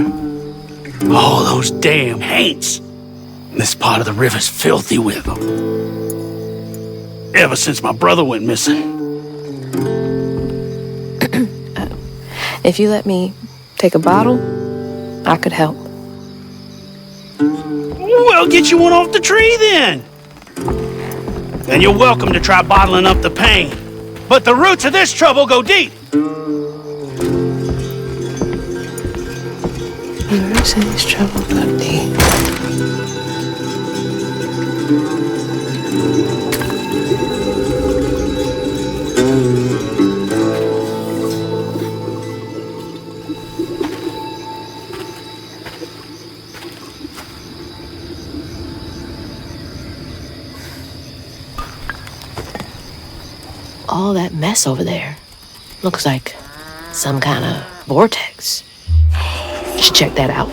All those damn haints. This part of the river's filthy with them. Ever since my brother went missing. If you let me take a bottle, I could help. Well, get you one off the tree then. And you're welcome to try bottling up the pain. But the roots of this trouble go deep. The roots of this trouble go deep. all that mess over there? Looks like some kind of vortex. Should check that out.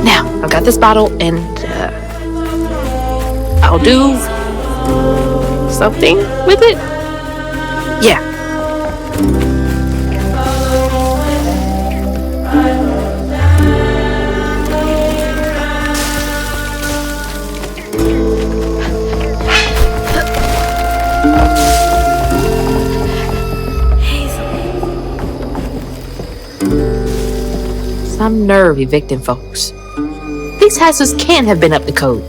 Now, I've got this bottle and I'll do something with it. Yeah. Some nerve evicting folks. These houses can't have been up to code.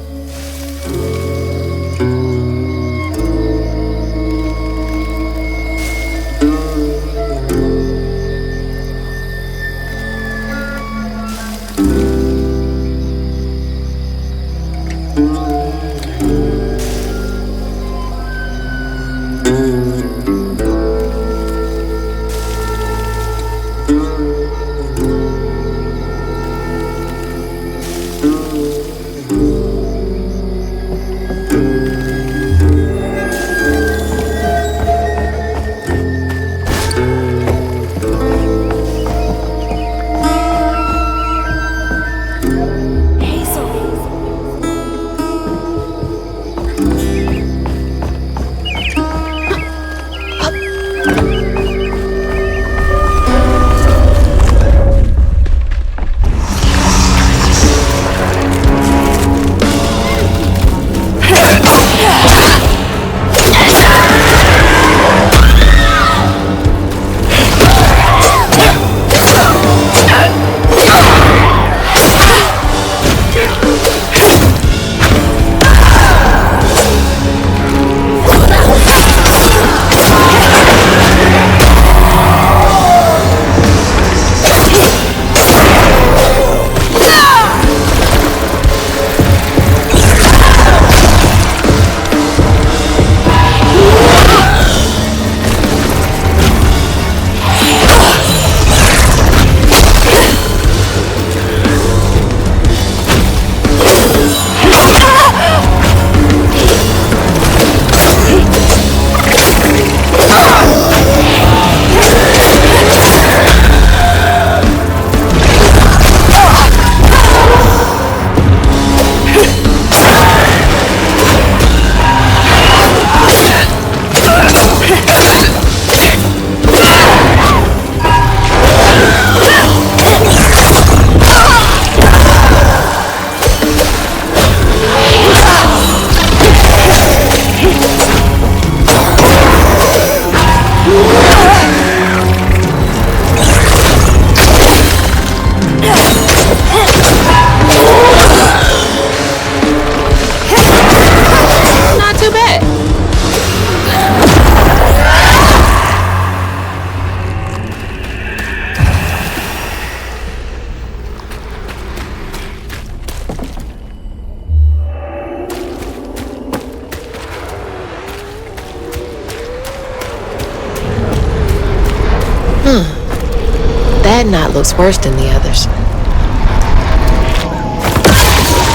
That knot looks worse than the others.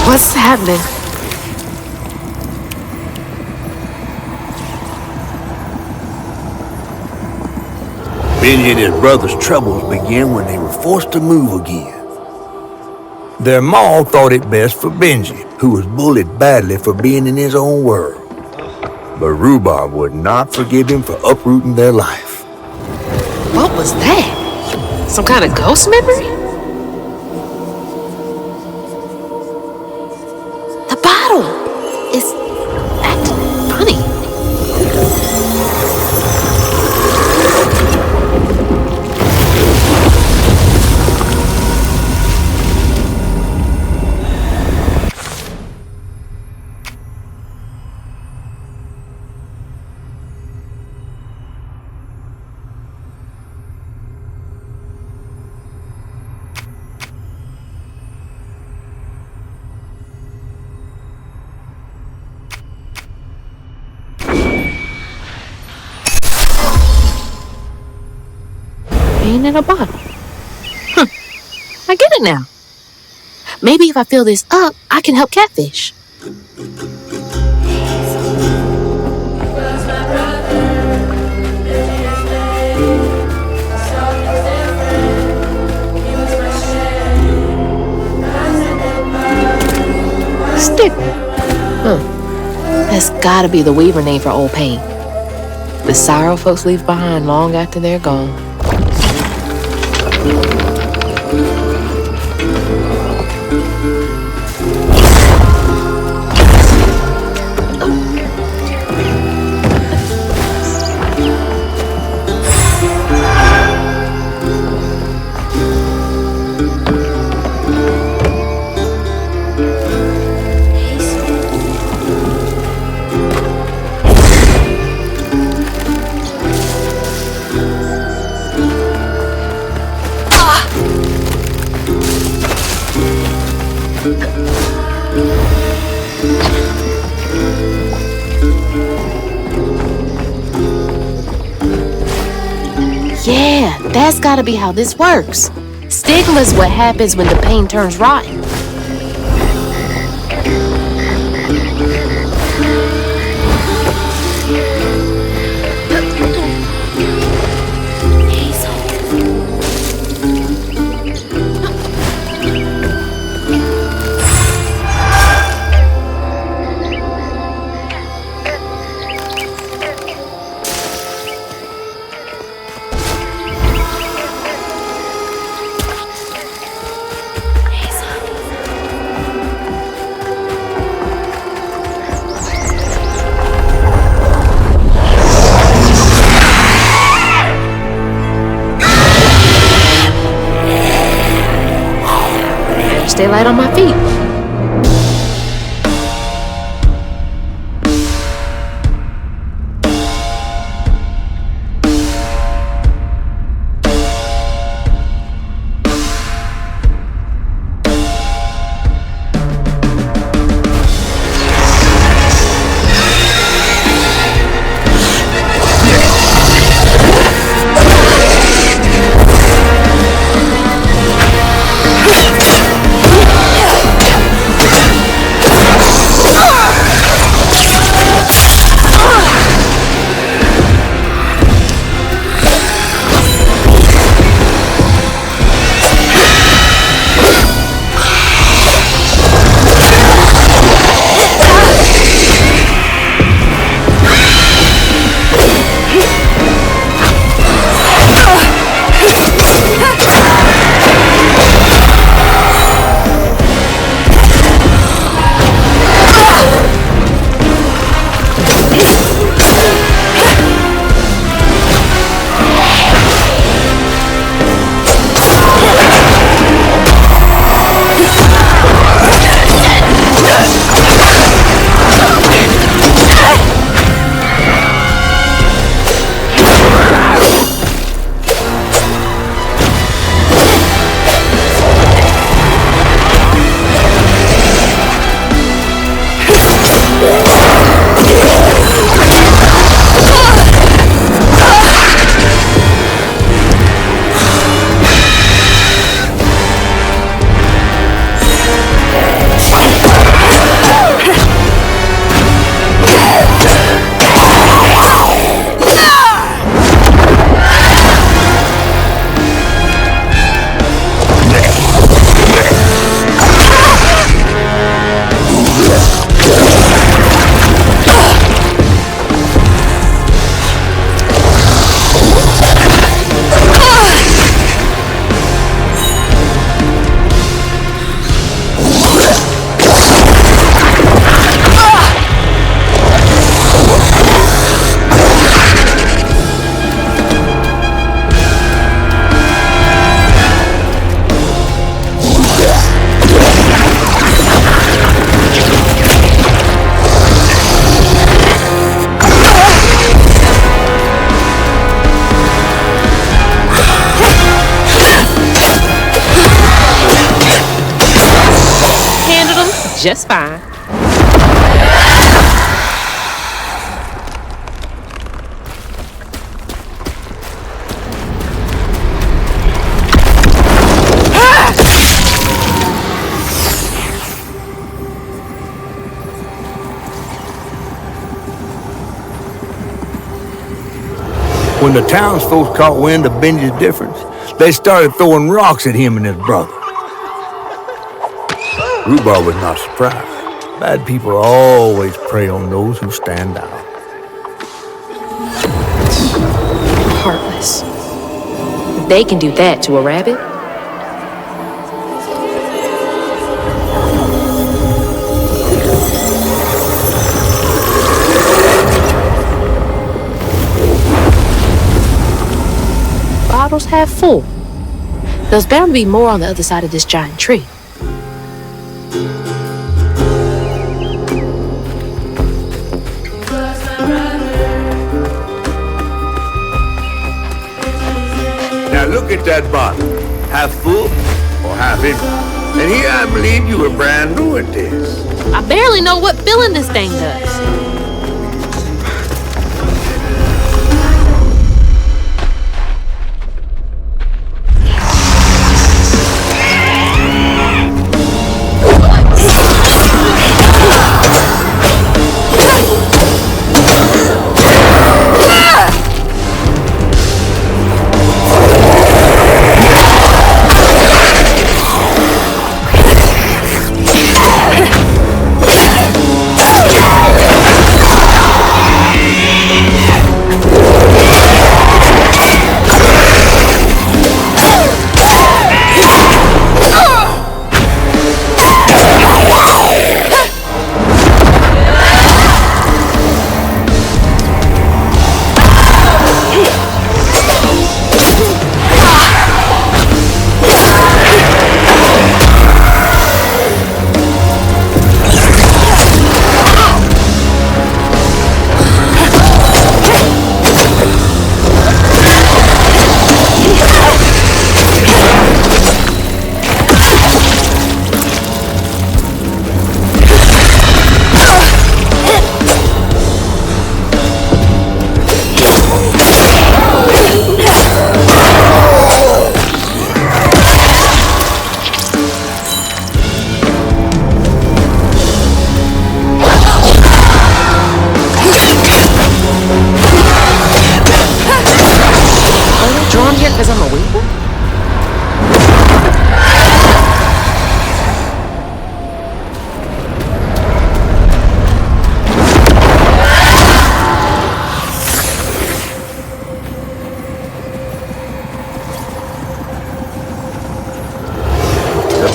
What's happening? Benji and his brother's troubles began when they were forced to move again. Their ma thought it best for Benji, who was bullied badly for being in his own world. But Rhubarb would not forgive him for uprooting their life. What was that? Some kind of ghost memory? The bottle is acting funny. pain in a bottle. I get it now. Maybe if I fill this up, I can help Catfish. Stick. That's gotta be the Weaver name for old pain. The sorrow folks leave behind long after they're gone. Yeah, that's gotta be how this works. Stigma's what happens when the pain turns rotten. Stay light on my feet. Just fine. When the townsfolk caught wind of Benji's difference, they started throwing rocks at him and his brother. Rhubarb was not surprised. Bad people always prey on those who stand out. Heartless. If they can do that to a rabbit. Bottles half full. There's bound to be more on the other side of this giant tree. Now look at that bottle. Half full or half empty. And here I believe you were brand new at this. I barely know what filling this thing does.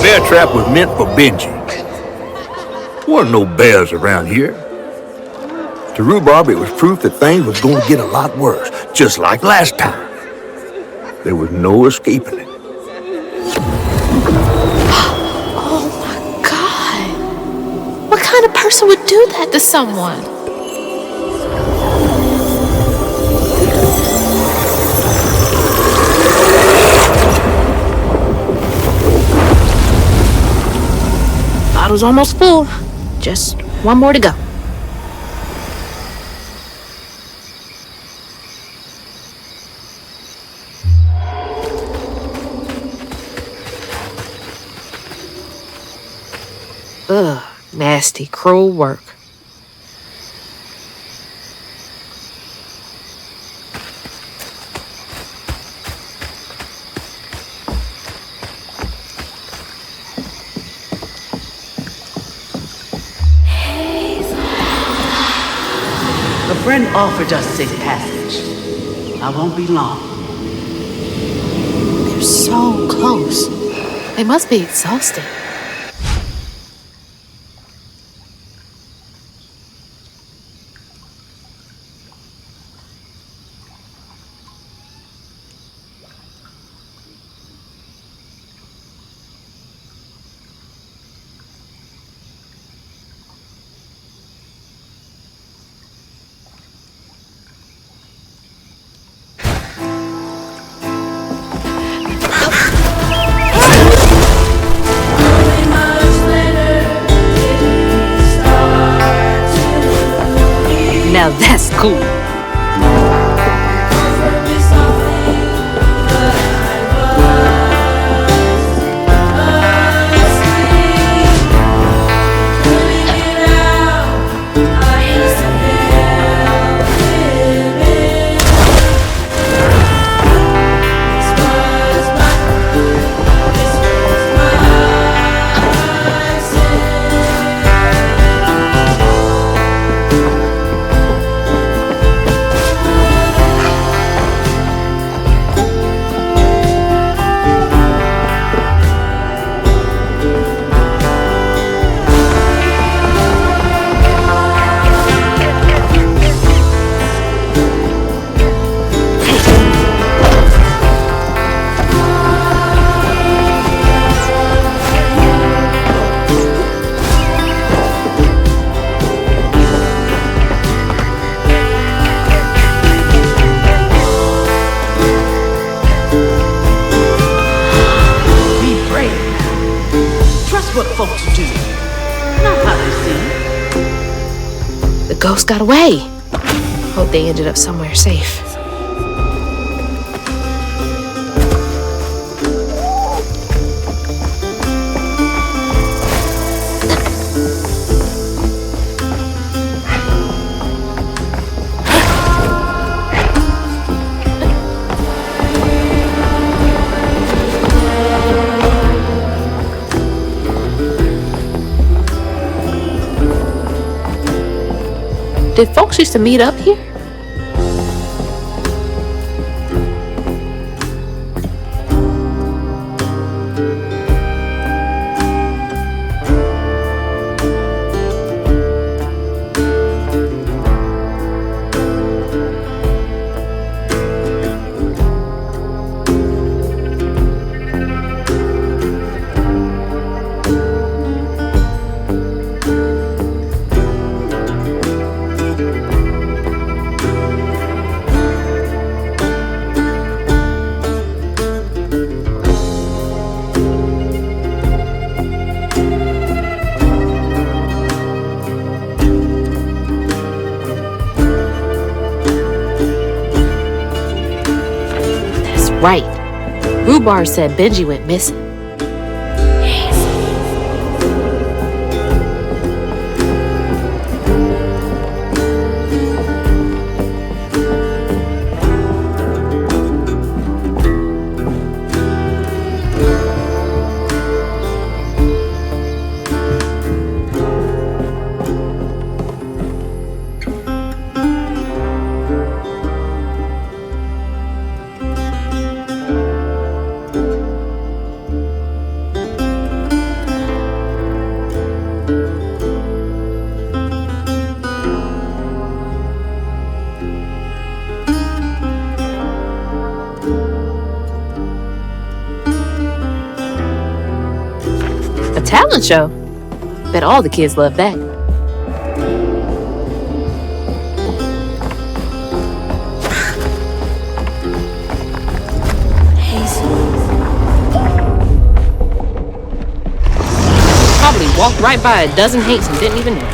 bear trap was meant for Benji. Weren't no bears around here. To Rhubarb, it was proof that things was going to get a lot worse, just like last time. There was no escaping it. Oh my God! What kind of person would do that to someone? Bottle's almost full. Just one more to go. Ugh, nasty, cruel work. A friend offered us safe passage. I won't be long. They're so close. They must be exhausted. Now that's cool. trust what folks do, not how they seem. The ghost got away. Hope they ended up somewhere safe. Did folks used to meet up here? Right. Rhubarb said Benji went missing. Talent show. Bet all the kids love that. Probably walked right by a dozen hates and didn't even know.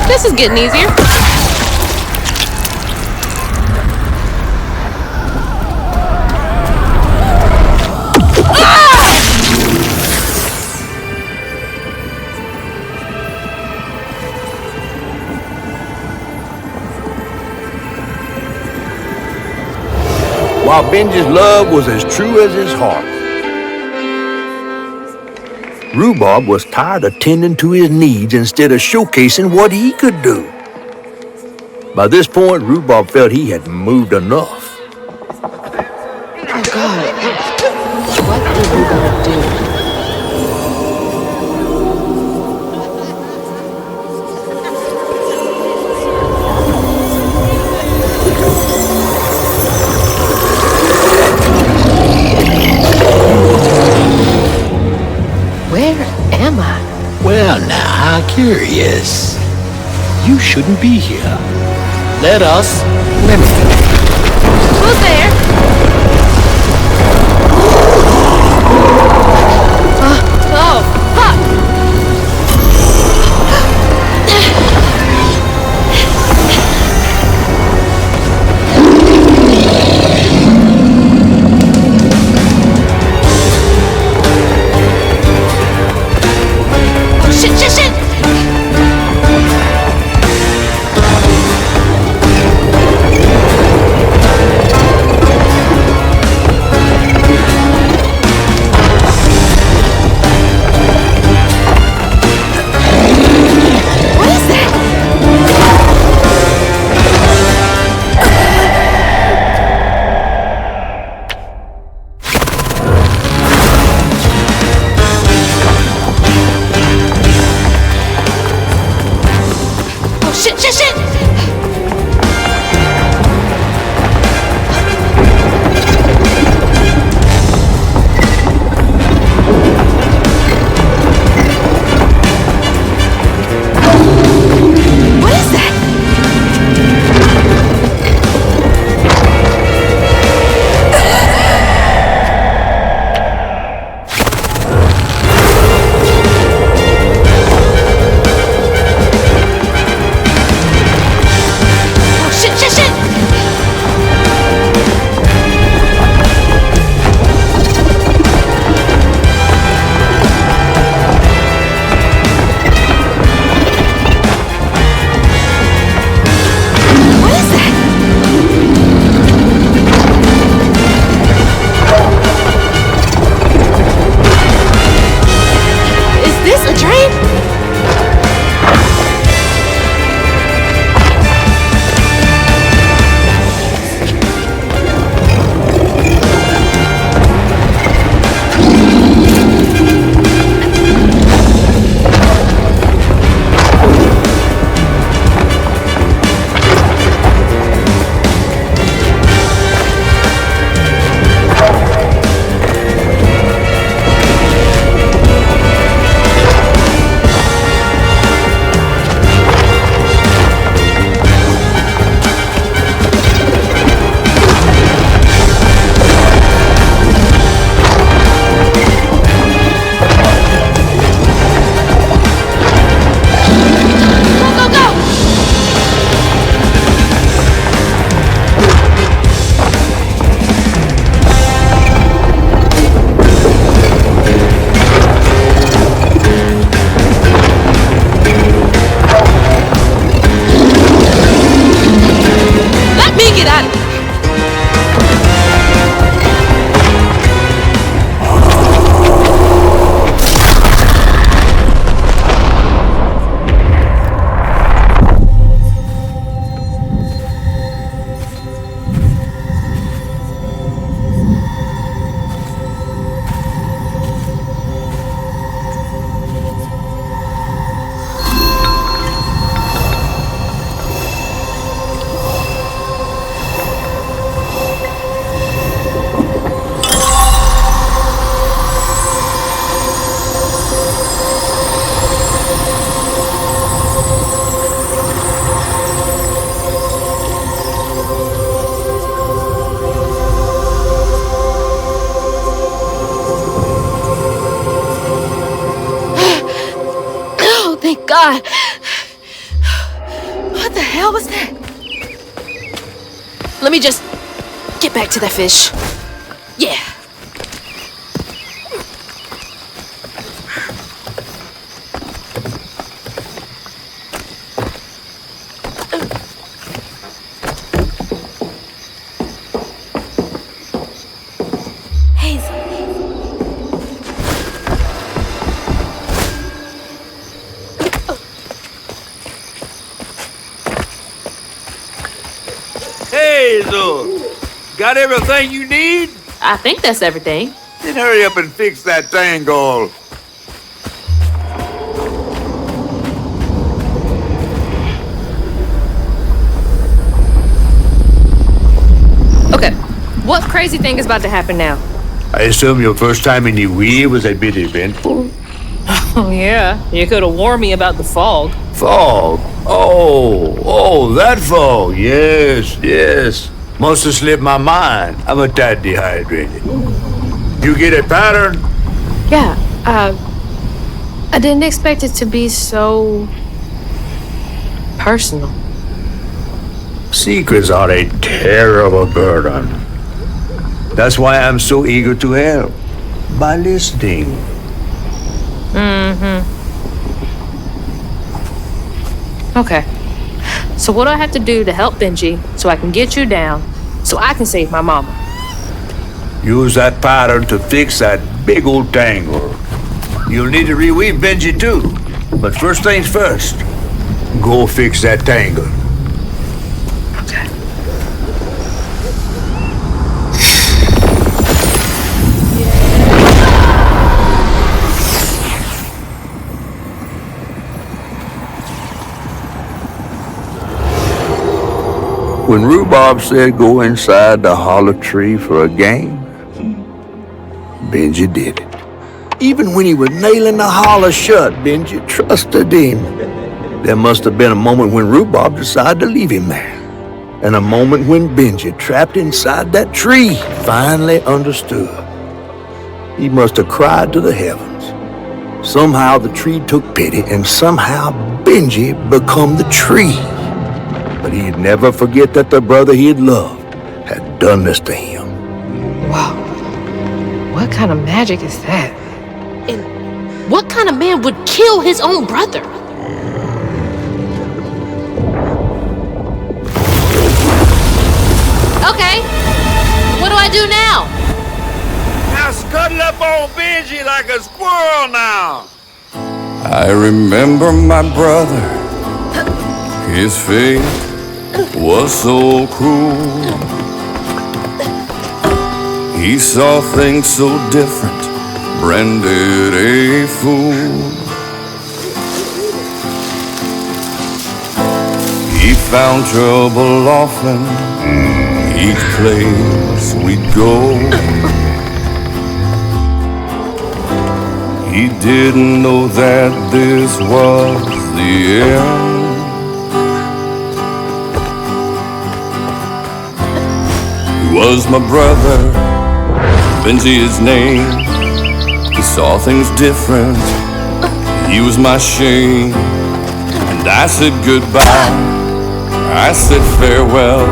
This is getting easier. While Benji's love was as true as his heart, Rhubarb was tired of tending to his needs instead of showcasing what he could do. By this point, Rhubarb felt he had moved enough. Oh God, what is Rhubarb doing? Where am I? Well, now, how curious. You shouldn't be here. Let us limit. Who's there? God! What the hell was that? Let me just get back to that fish. Yeah. Hazel, got everything you need? I think that's everything. Then hurry up and fix that tangle. Okay, what crazy thing is about to happen now? I assume your first time in the wheel was a bit eventful. Oh, yeah. You could have warned me about the fog. Fog? Oh, that fog. Yes. Must have slipped my mind. I'm a tad dehydrated. You get a pattern? Yeah, I didn't expect it to be so personal. Secrets are a terrible burden. That's why I'm so eager to help. By listening. Okay. So what do I have to do to help Benji so I can get you down so I can save my mama? Use that pattern to fix that big old tangle. You'll need to reweave Benji too. But first things first, go fix that tangle. Okay. When Rhubarb said go inside the hollow tree for a game, Benji did it. Even when he was nailing the hollow shut, Benji trusted him. There must have been a moment when Rhubarb decided to leave him there. And a moment when Benji, trapped inside that tree, finally understood. He must have cried to the heavens. Somehow the tree took pity, and somehow Benji become the tree. But he'd never forget that the brother he'd loved had done this to him. Wow. What kind of magic is that? And what kind of man would kill his own brother? Okay, what do I do now? Now scuttle up on Benji like a squirrel now. I remember my brother. His fate was so cruel. He saw things so different, branded a fool. He found trouble often, each place we'd go. He didn't know that this was the end. He was my brother, Benji his name. He saw things different, he was my shame. And I said goodbye, I said farewell.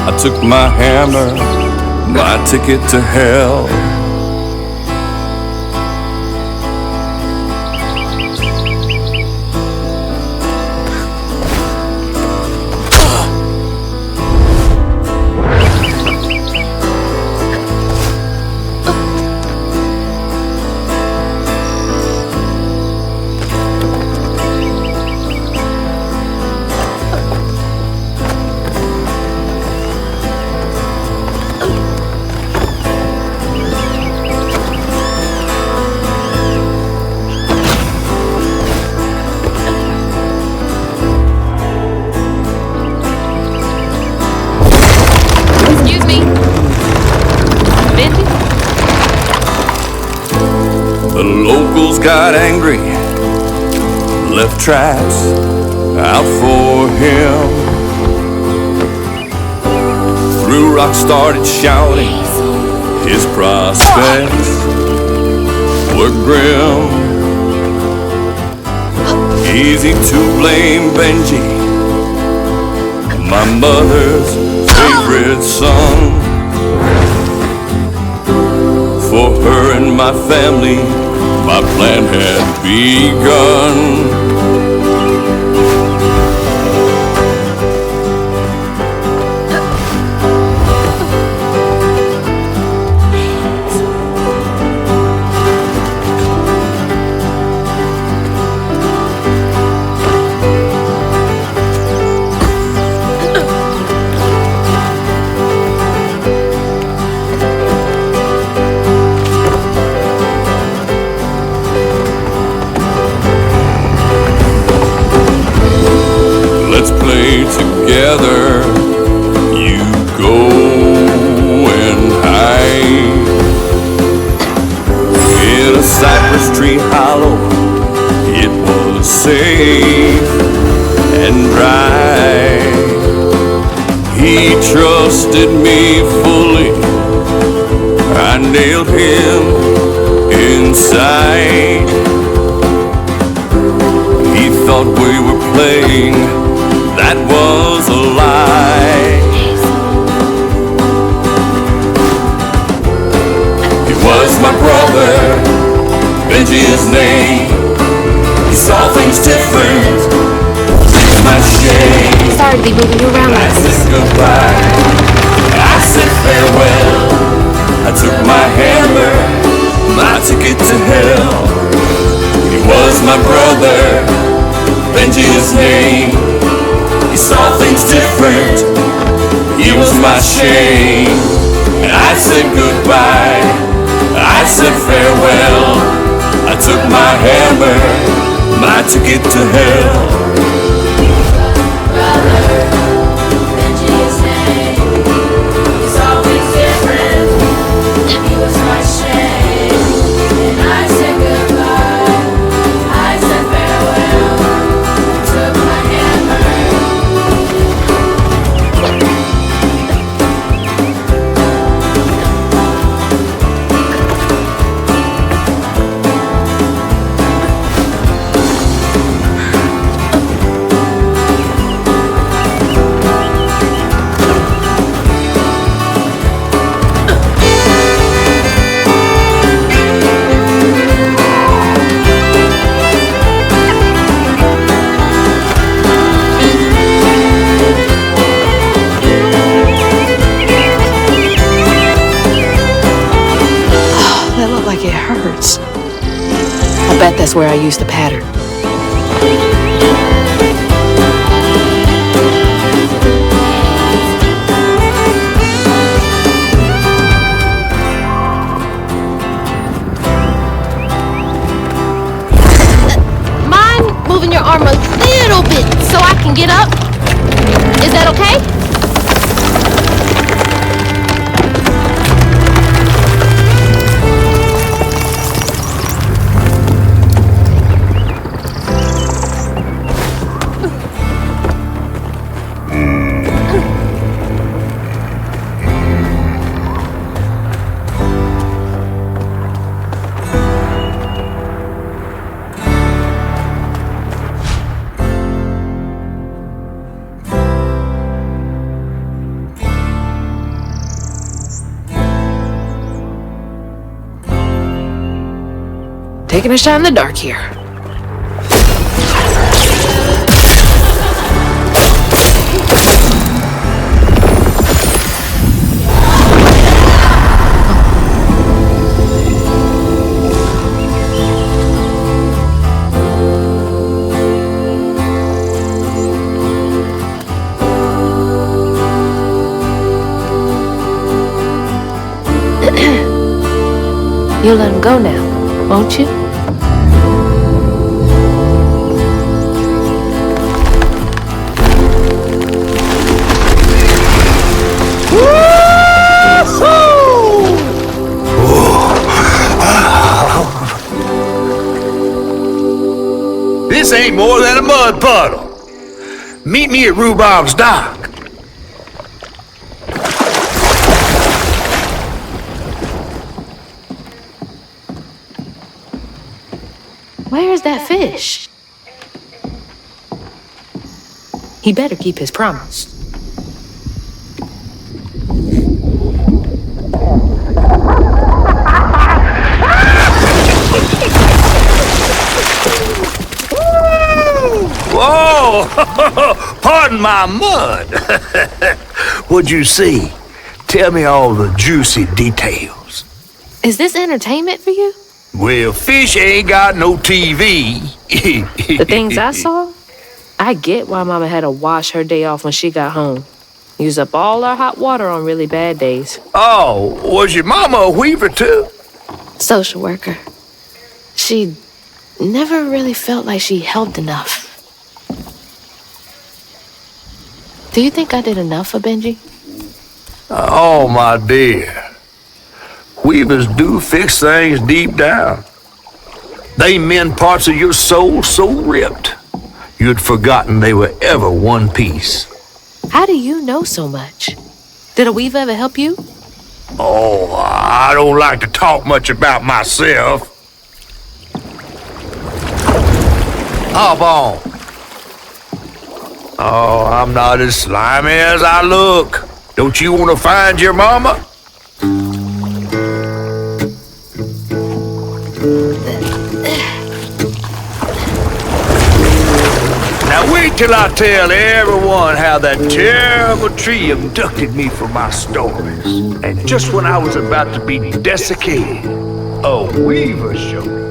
I took my hammer, my ticket to hell. Got angry, left tracks out for him. Threw rocks, started shouting, his prospects were grim. Easy to blame Benji, my mother's favorite son. For her and my family, my plan had begun. Together, you go and hide in a cypress tree hollow. It was safe and dry. He trusted me fully. I nailed him inside. He thought we were playing. That was a lie. He was my brother, Benji his name. He saw things different, my shame. Sorry to be moving you around like this. I said goodbye, I said farewell. I took my hammer, my ticket to hell. He was my brother, Benji his name. He saw things different, he was my shame. And I said goodbye, I said farewell. I took my hammer, my ticket to hell. Brother, Benji his name. He saw things different, he was my shame. And I said goodbye, I said farewell. I took my hammer. It hurts. I bet that's where I used the pattern. Mind moving your arm a little bit so I can get up? Is that okay? Taking a shot in the dark here. You'll let him go now, won't you? This ain't more than a mud puddle. Meet me at Rhubarb's dock. Where's that fish? he better keep his promise. Whoa! Pardon my mud. What'd you see? Tell me all the juicy details. Is this entertainment for you? Well, fish ain't got no TV. The things I saw, I get why Mama had to wash her day off when she got home. Use up all our hot water on really bad days. Oh, was your mama a weaver too? Social worker. She never really felt like she helped enough. Do you think I did enough for Benji? Oh, my dear. Weavers do fix things deep down. They mend parts of your soul so ripped, you'd forgotten they were ever one piece. How do you know so much? Did a weaver ever help you? Oh, I don't like to talk much about myself. Hop on. Oh, I'm not as slimy as I look. Don't you want to find your mama? Now wait till I tell everyone how that terrible tree abducted me for my stories. And just when I was about to be desiccated, a weaver showed me.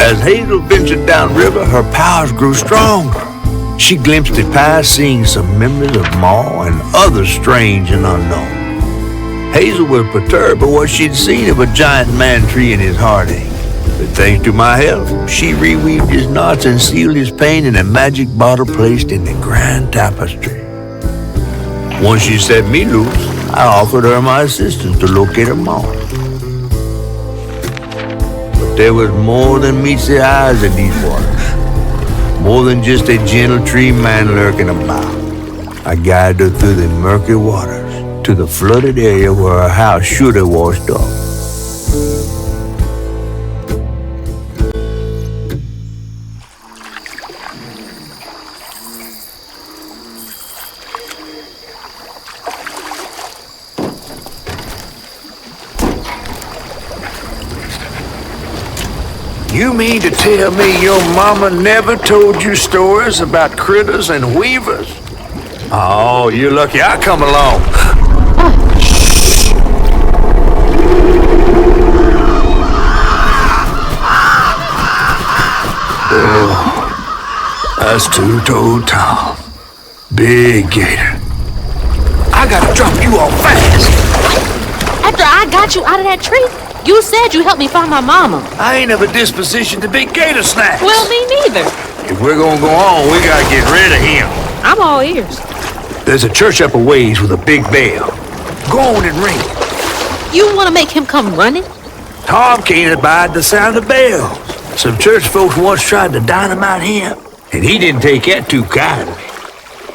As Hazel ventured downriver, her powers grew stronger. She glimpsed it past, seeing some memories of Ma and others strange and unknown. Hazel was perturbed by what she'd seen of a giant man tree in his heartache. But thanks to my help, she reweaved his knots and sealed his pain in a magic bottle placed in the grand tapestry. Once she set me loose, I offered her my assistance to locate her Ma. There was more than meets the eyes in these waters. More than just a gentle tree man lurking about. I guided her through the murky waters to the flooded area where her house should have washed off. You mean to tell me your mama never told you stories about critters and weavers? Oh, you're lucky I come along. Oh, that's two-toed Tom. Big gator. I gotta drop you off fast. After I got you out of that tree, you said you helped me find my mama. I ain't of a disposition to be gator snacks. Well, me neither. If we're gonna go on, we gotta get rid of him. I'm all ears. There's a church up a ways with a big bell. Go on and ring it. You want to make him come running? Tom can't abide the sound of bells. Some church folks once tried to dynamite him, and he didn't take that too kindly.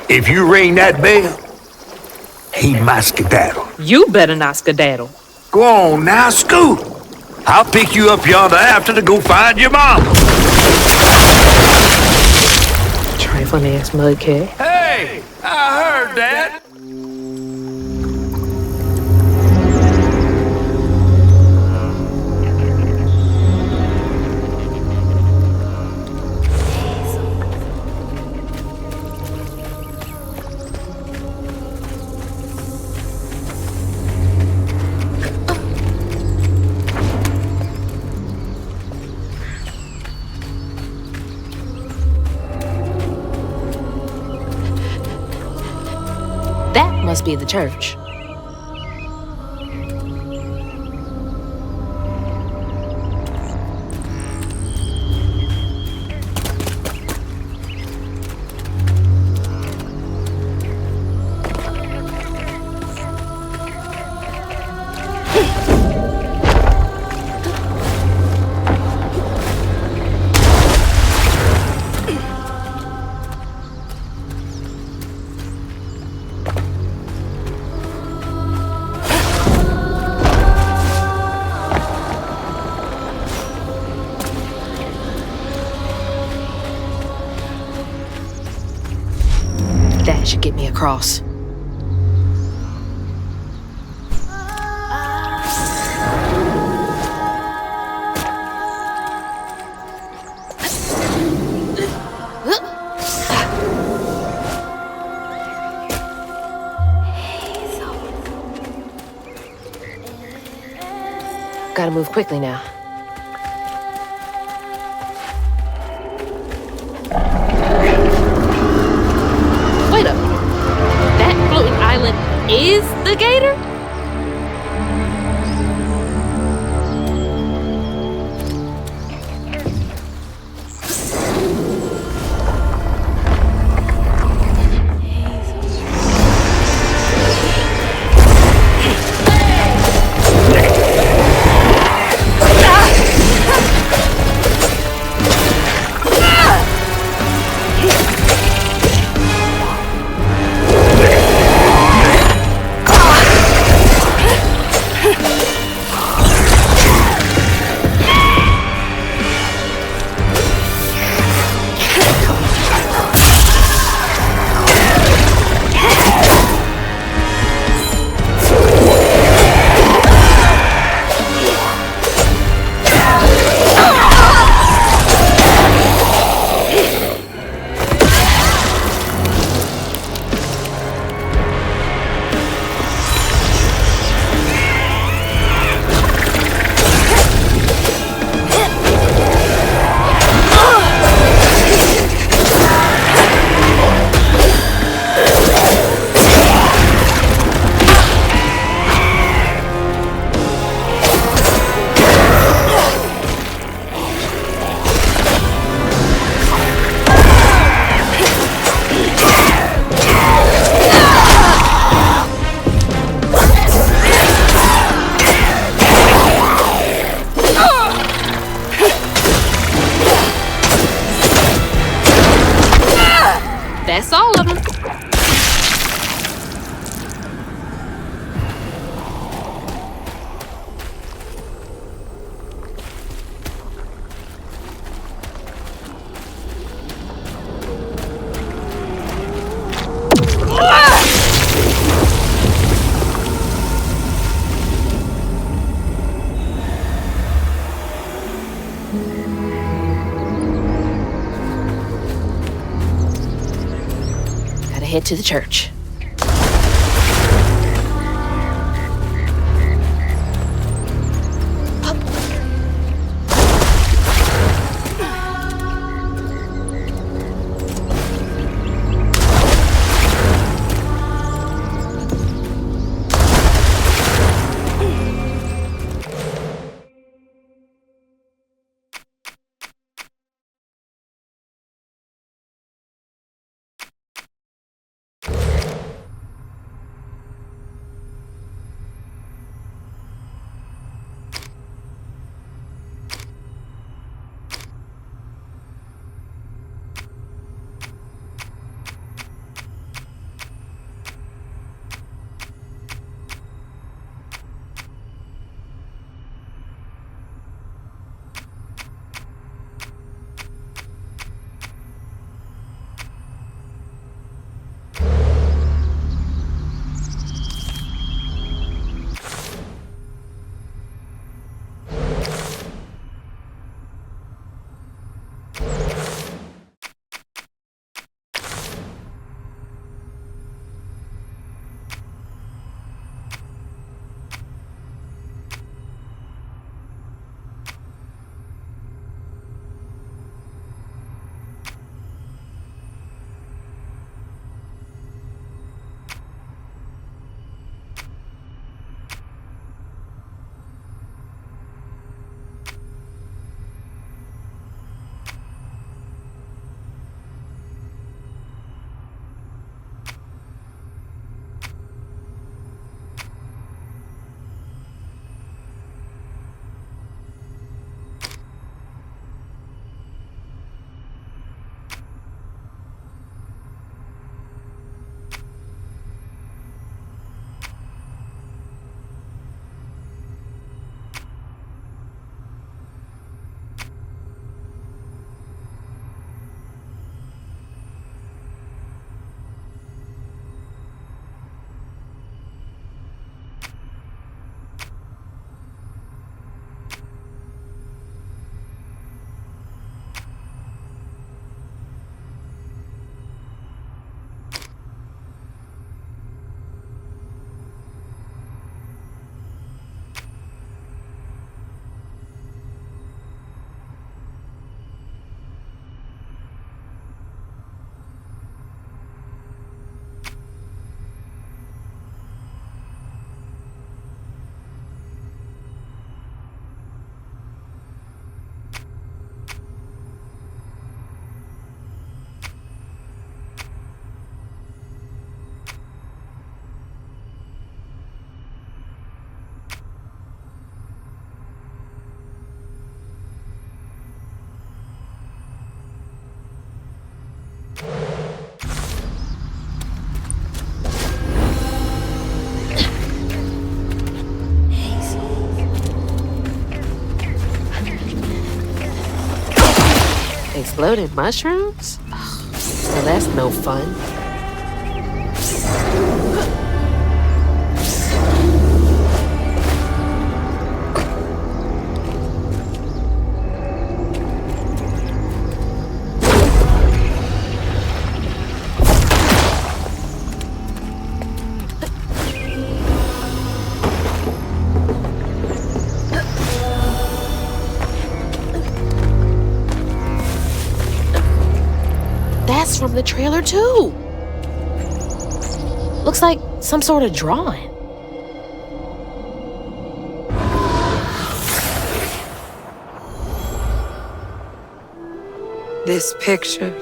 If you ring that bell, he might skedaddle. You better not skedaddle. Go on now, scoot. I'll pick you up yonder after to go find your mom. Trifling ass mudcat. Hey, I heard that. That must be the church. across. Gotta move quickly now. Wait up. That floating island is the gator? That's all of them. Gotta head to the church. Exploded mushrooms? Well, that's no fun. That's from the trailer, too. Looks like some sort of drawing. This picture,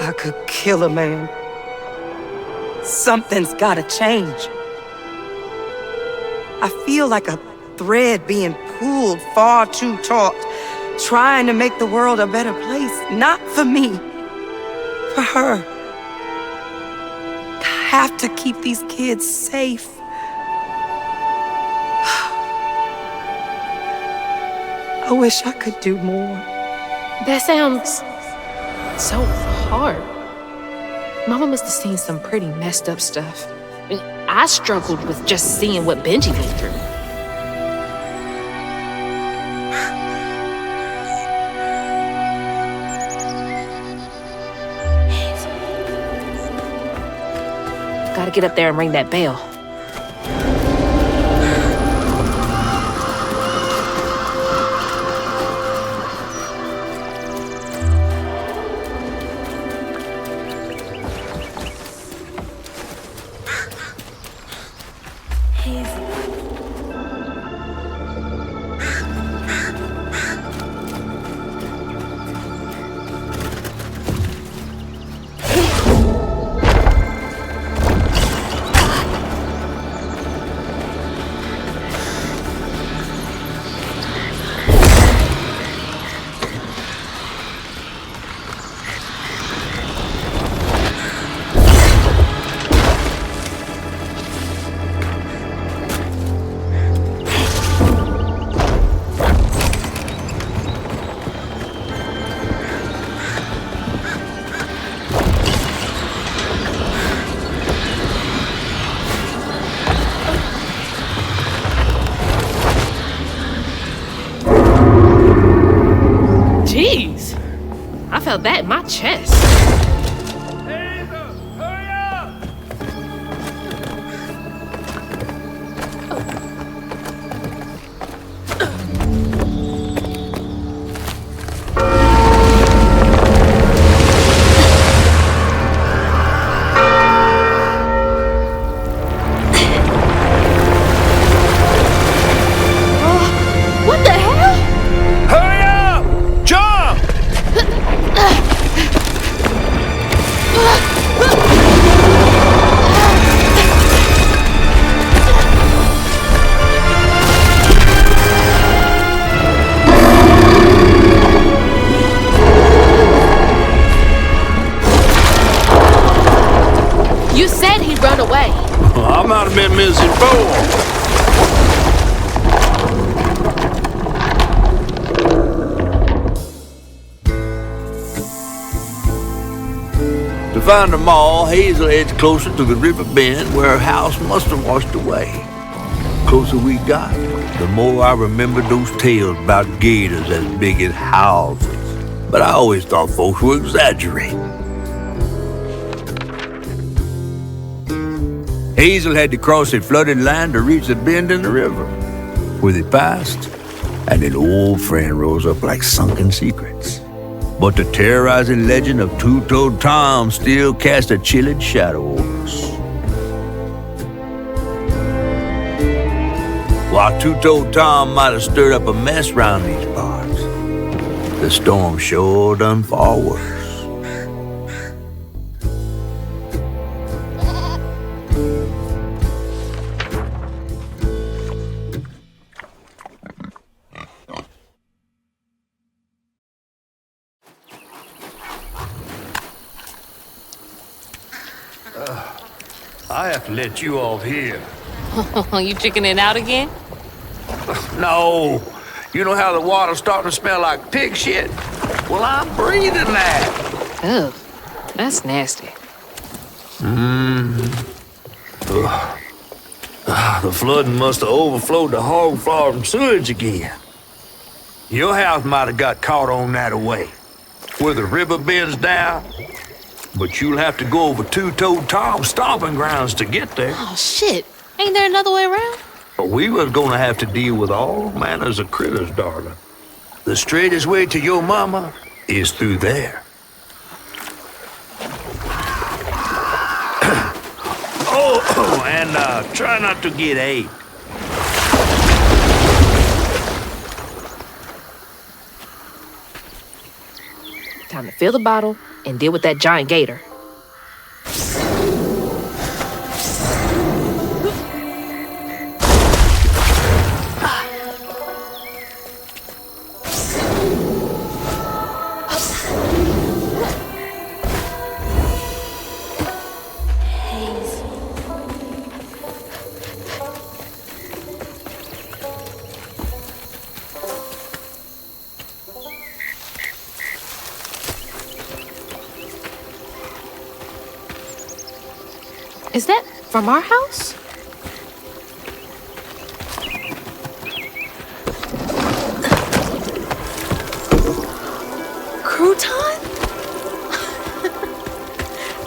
I could kill a man. Something's gotta change. I feel like a thread being pulled far too taut, trying to make the world a better place. Not for me, for her. I have to keep these kids safe. I wish I could do more. That sounds so hard. Mama must have seen some pretty messed up stuff. I struggled with just seeing what Benji went through. Gotta get up there and ring that bell. Jeez, I felt that in my chest. What the hell? Hurry up! Jump! You said he'd run away. I might have been misinformed. To find them all, Hazel heads closer to the river bend where her house must have washed away. The closer we got, the more I remembered those tales about gators as big as houses. But I always thought folks were exaggerating. Hazel had to cross a flooded line to reach the bend in the river, where they passed, and an old friend rose up like sunken secrets. But the terrorizing legend of Two-Toed Tom still cast a chilling shadow over us. While Two-Toed Tom might have stirred up a mess round these parts, the storm sure done far worse. I have to let you off here. You chickening out again? No. You know how the water's starting to smell like pig shit? Well, I'm breathing that. Ugh, that's nasty. The flooding must have overflowed the hog farm sewage again. Your house might have got caught on that away, where the river bends down. But you'll have to go over Two-Toed Tom's stomping grounds to get there. Oh, shit. Ain't there another way around? But we was gonna have to deal with all manners of critters, darling. The straightest way to your mama is through there. And try not to get AIDS. Time to fill the bottle and deal with that giant gator. Is that from our house? Crouton?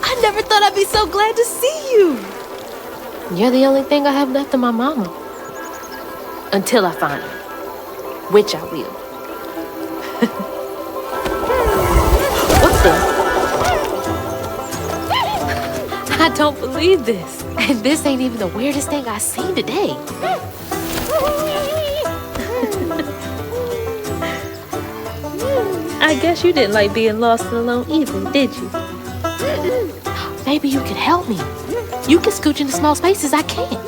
I never thought I'd be so glad to see you. You're the only thing I have left of my mama. Until I find her. Which I will. What's the... I don't believe this. And this ain't even the weirdest thing I've seen today. I guess you didn't like being lost and alone either, did you? Maybe you could help me. You can scooch into small spaces I can't.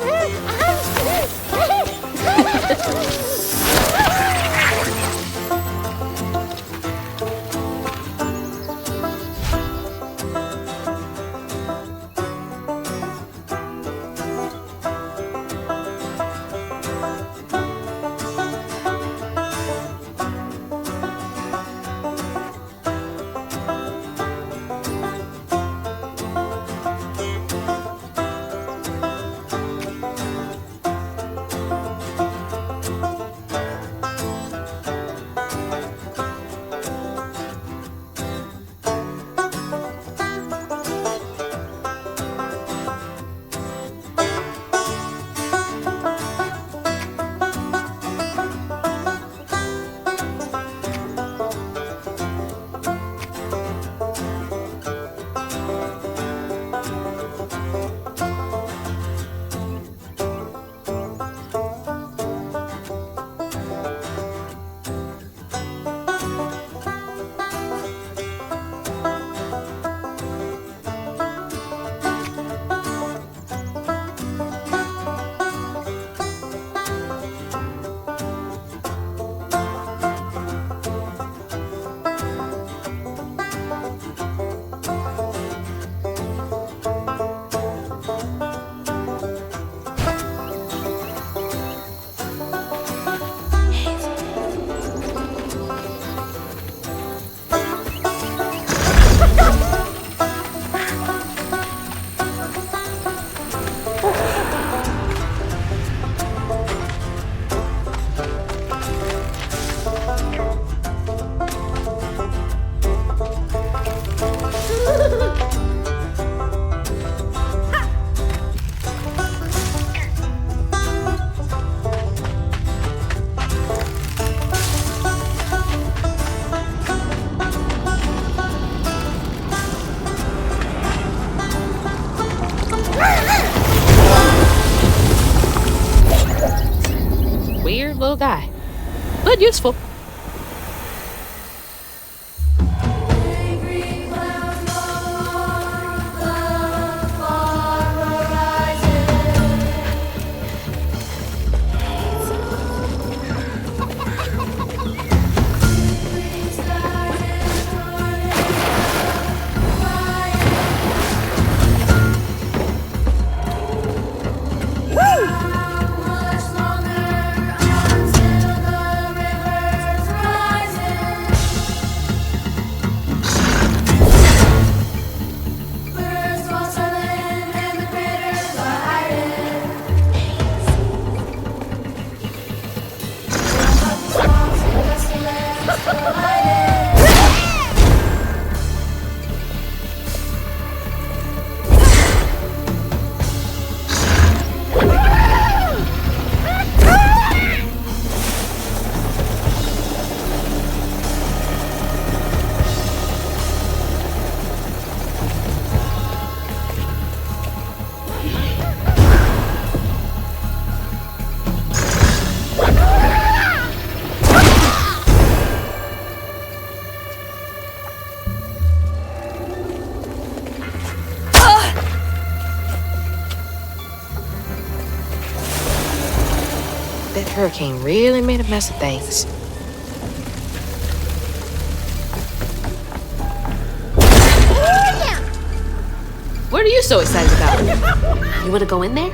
Weird little guy, but useful. That hurricane really made a mess of things. What are you so excited about? You want to go in there?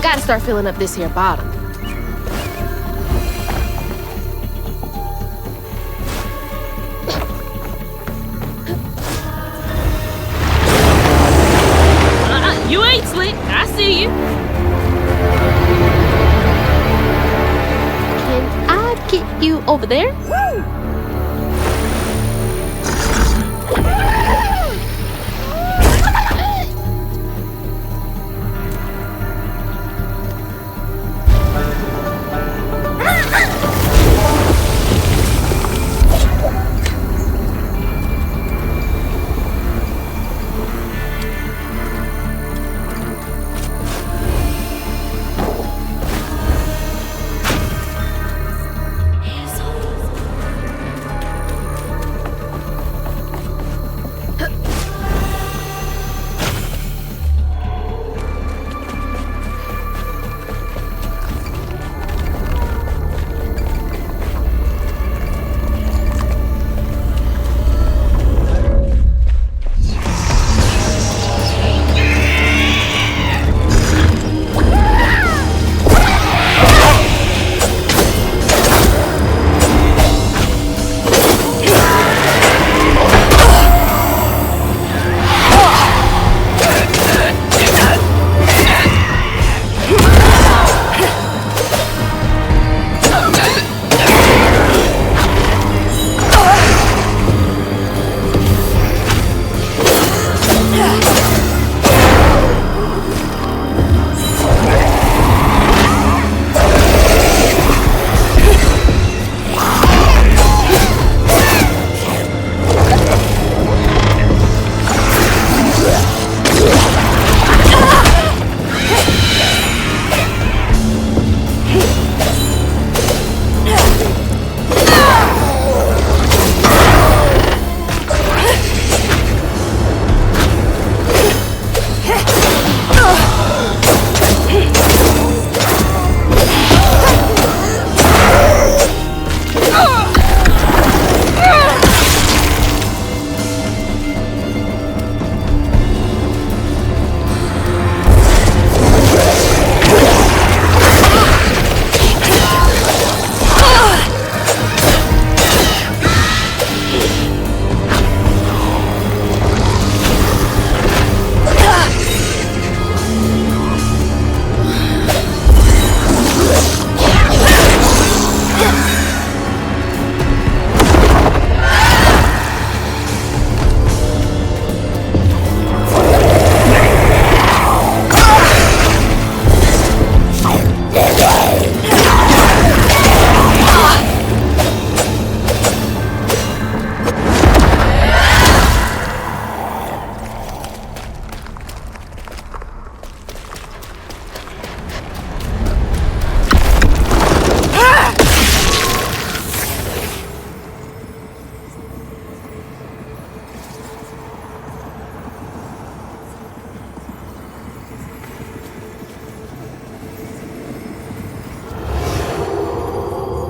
Gotta start filling up this here bottle. You ain't slick. I see you. Can I get you over there?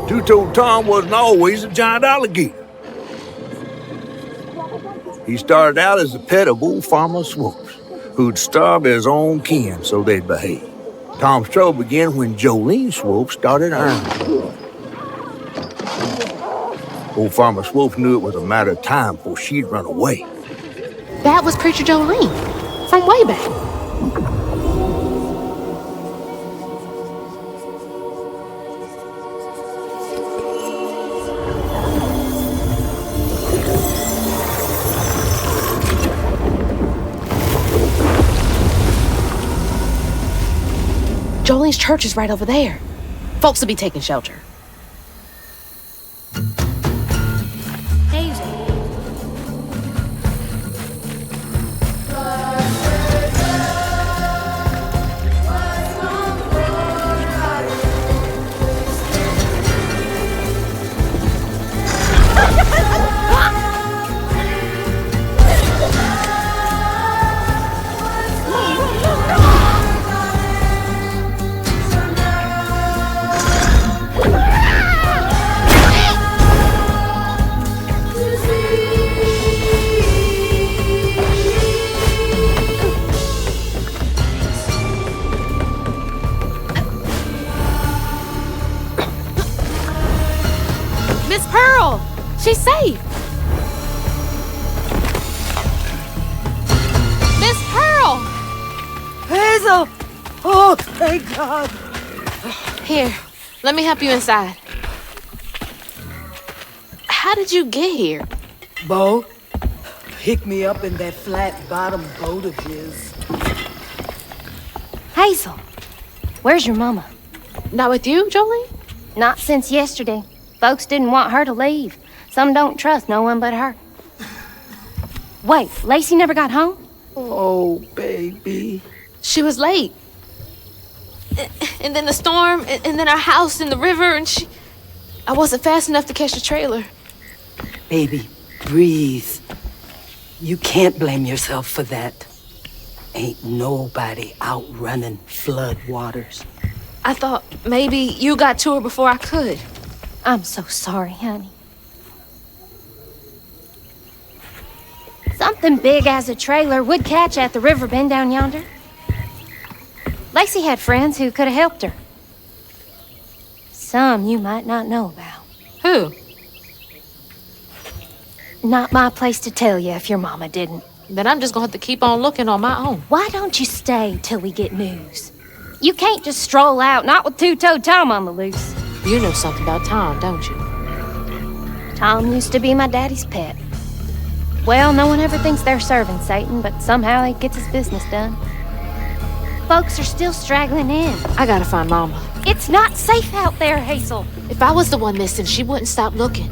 Two-Toed Tom wasn't always a giant alligator. He started out as a pet of old Farmer Swoops, who'd starve his own kin so they'd behave. Tom's trouble began when Jolene Swope started ironing. Old Farmer Swope knew it was a matter of time before she'd run away. That was Preacher Jolene from way back. Jolene's church is right over there. Folks will be taking shelter. Hazel. Miss Pearl! She's safe! Miss Pearl! Hazel! Oh, thank God. Here, let me help you inside. How did you get here? Bo, pick me up in that flat-bottom boat of his. Hazel, where's your mama? Not with you, Jolie? Not since yesterday. Folks didn't want her to leave. Some don't trust no one but her. Wait, Lacey never got home? Oh, baby. She was late. And then the storm, and then our house in the river, and I wasn't fast enough to catch the trailer. Baby, breathe. You can't blame yourself for that. Ain't nobody outrunning flood waters. I thought maybe you got to her before I could. I'm so sorry, honey. Something big as a trailer would catch at the river bend down yonder. Lacey had friends who could have helped her. Some you might not know about. Who? Not my place to tell you if your mama didn't. Then I'm just gonna have to keep on looking on my own. Why don't you stay till we get news? You can't just stroll out, not with two-toed Tom on the loose. You know something about Tom, don't you? Tom used to be my daddy's pet. Well, no one ever thinks they're serving Satan, but somehow he gets his business done. Folks are still straggling in. I gotta find Mama. It's not safe out there, Hazel. If I was the one missing, she wouldn't stop looking.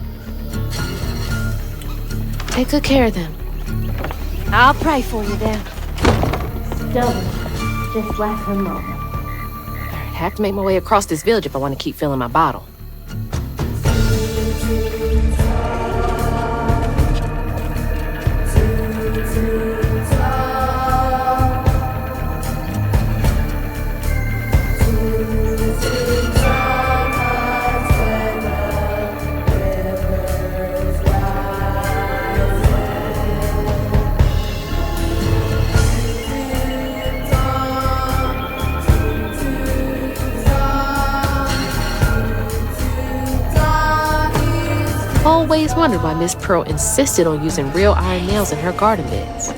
Take good care of them. I'll pray for you then. Stubborn, just like her mama. I have to make my way across this village if I want to keep filling my bottle. Always wondered why Miss Pearl insisted on using real iron nails in her garden beds.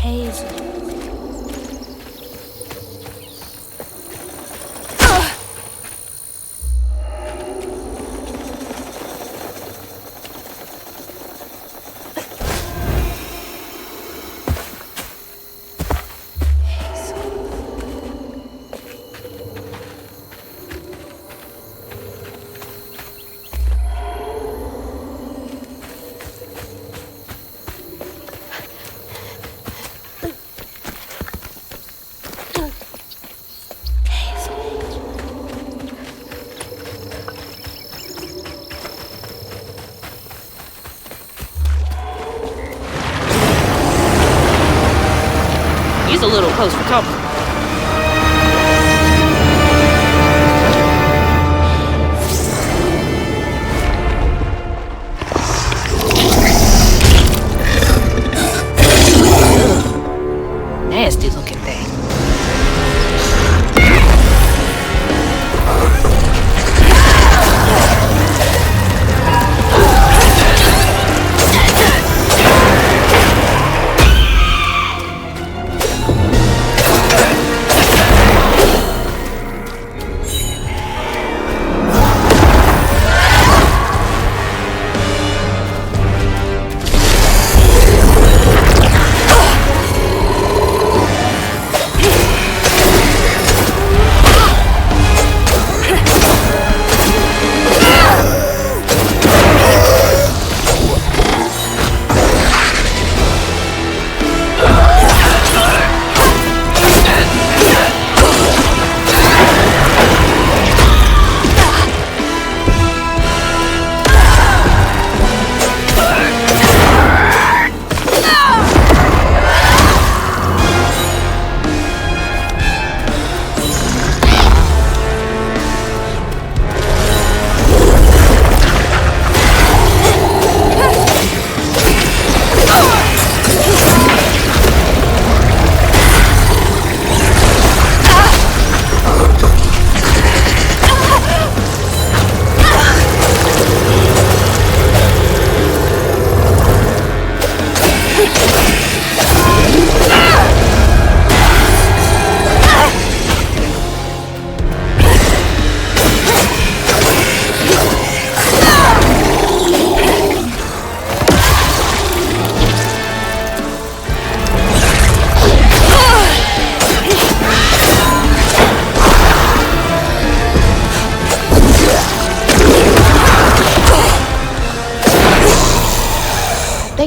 Hazel. He's a little close for comfort. Nasty looking thing.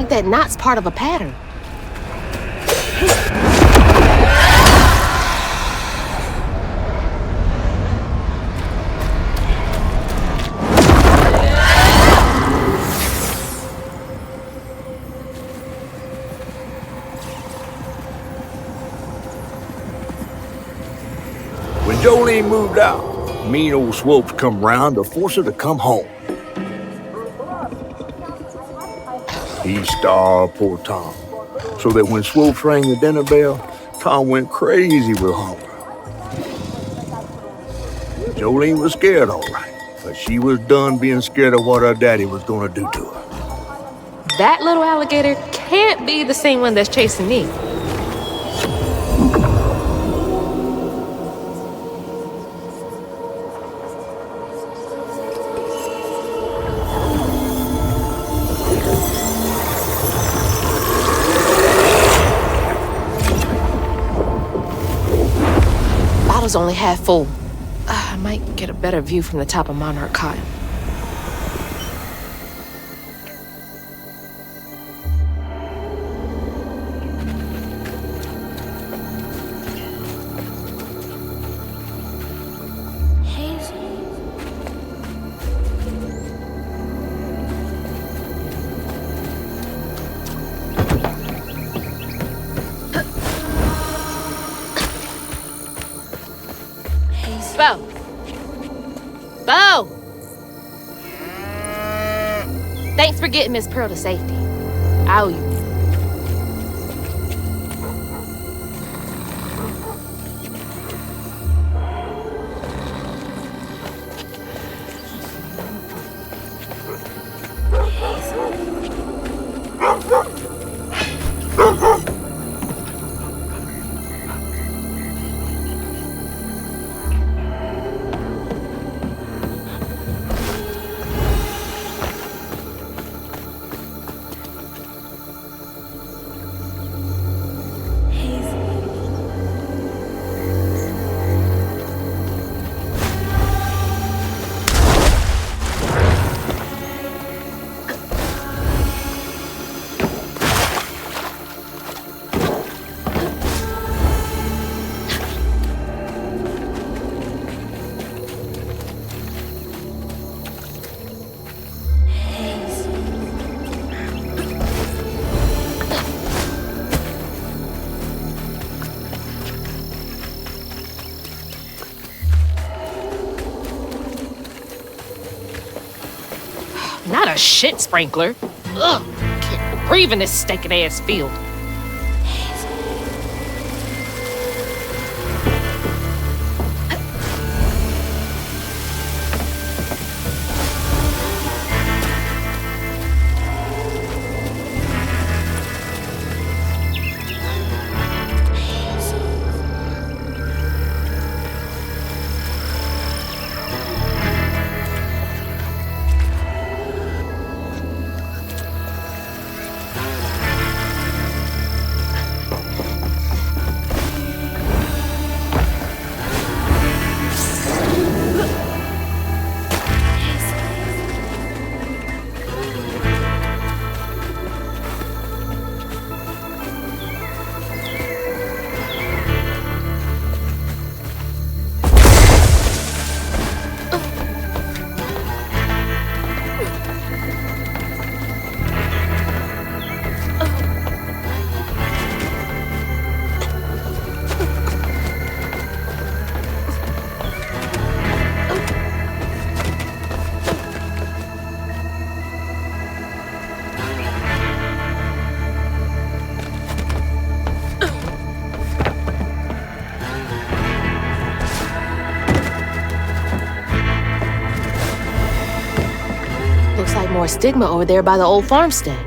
That knot's part of a pattern. When Jolene moved out, mean old Swopes come round to force her to come home. He starved poor Tom, so that when Swopes rang the dinner bell, Tom went crazy with hunger. Jolene was scared, all right, but she was done being scared of what her daddy was gonna do to her. That little alligator can't be the same one that's chasing me. Bottle's only half full. I might get a better view from the top of Monarch Cotton. Bo! Bo! Thanks for getting Miss Pearl to safety. I owe you. a shit sprinkler. Ugh, can't breathe in this stinking ass field. Looks like more stigma over there by the old farmstead.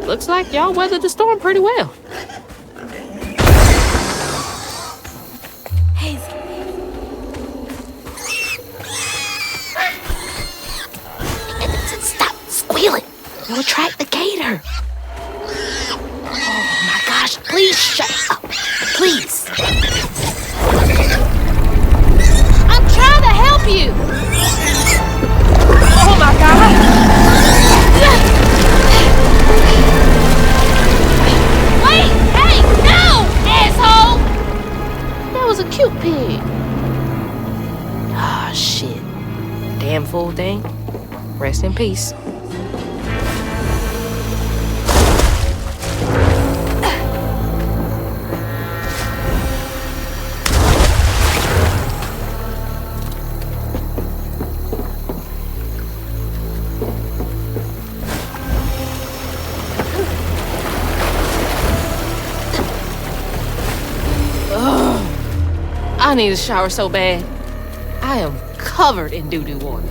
Looks like y'all weathered the storm pretty well. Stop squealing. You'll attract the gator. Oh my gosh, please shut up. Please. I'm trying to help you. Oh my God. Wait! Hey! No! Asshole! That was a cute pig. Ah, shit. Damn fool thing. Rest in peace. I need a shower so bad. I am covered in doo-doo water.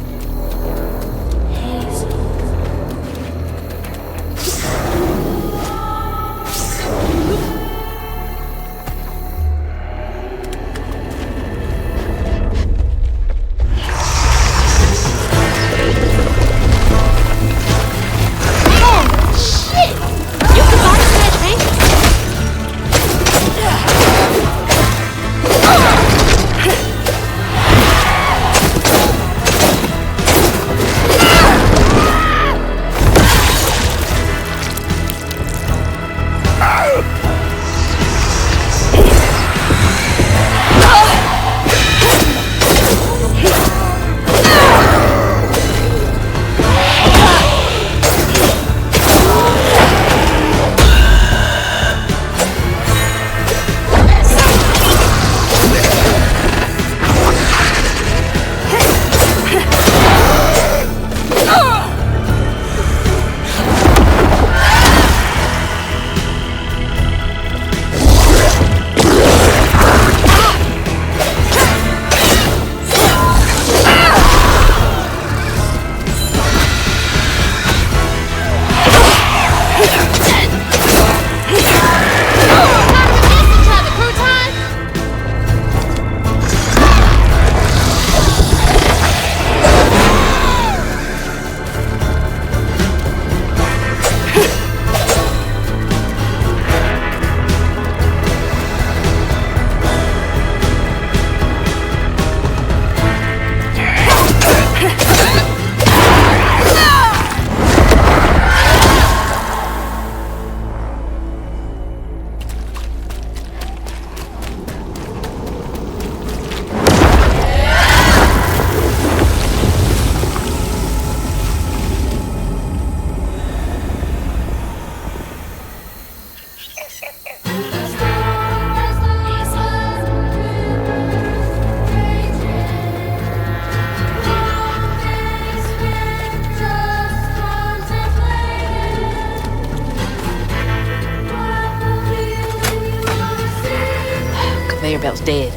conveyor belt's dead.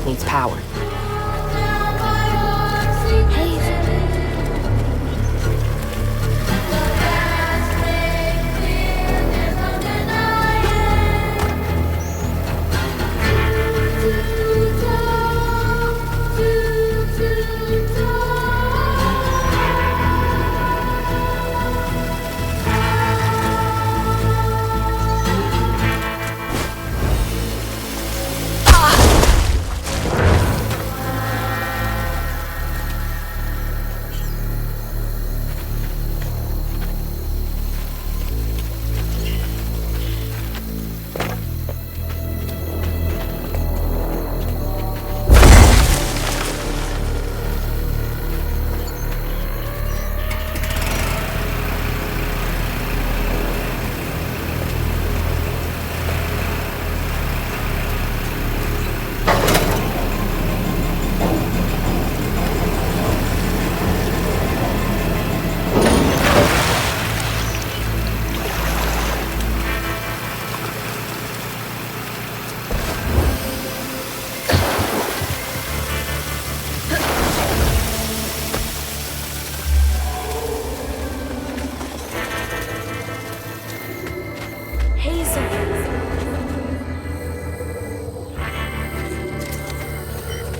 Needs power.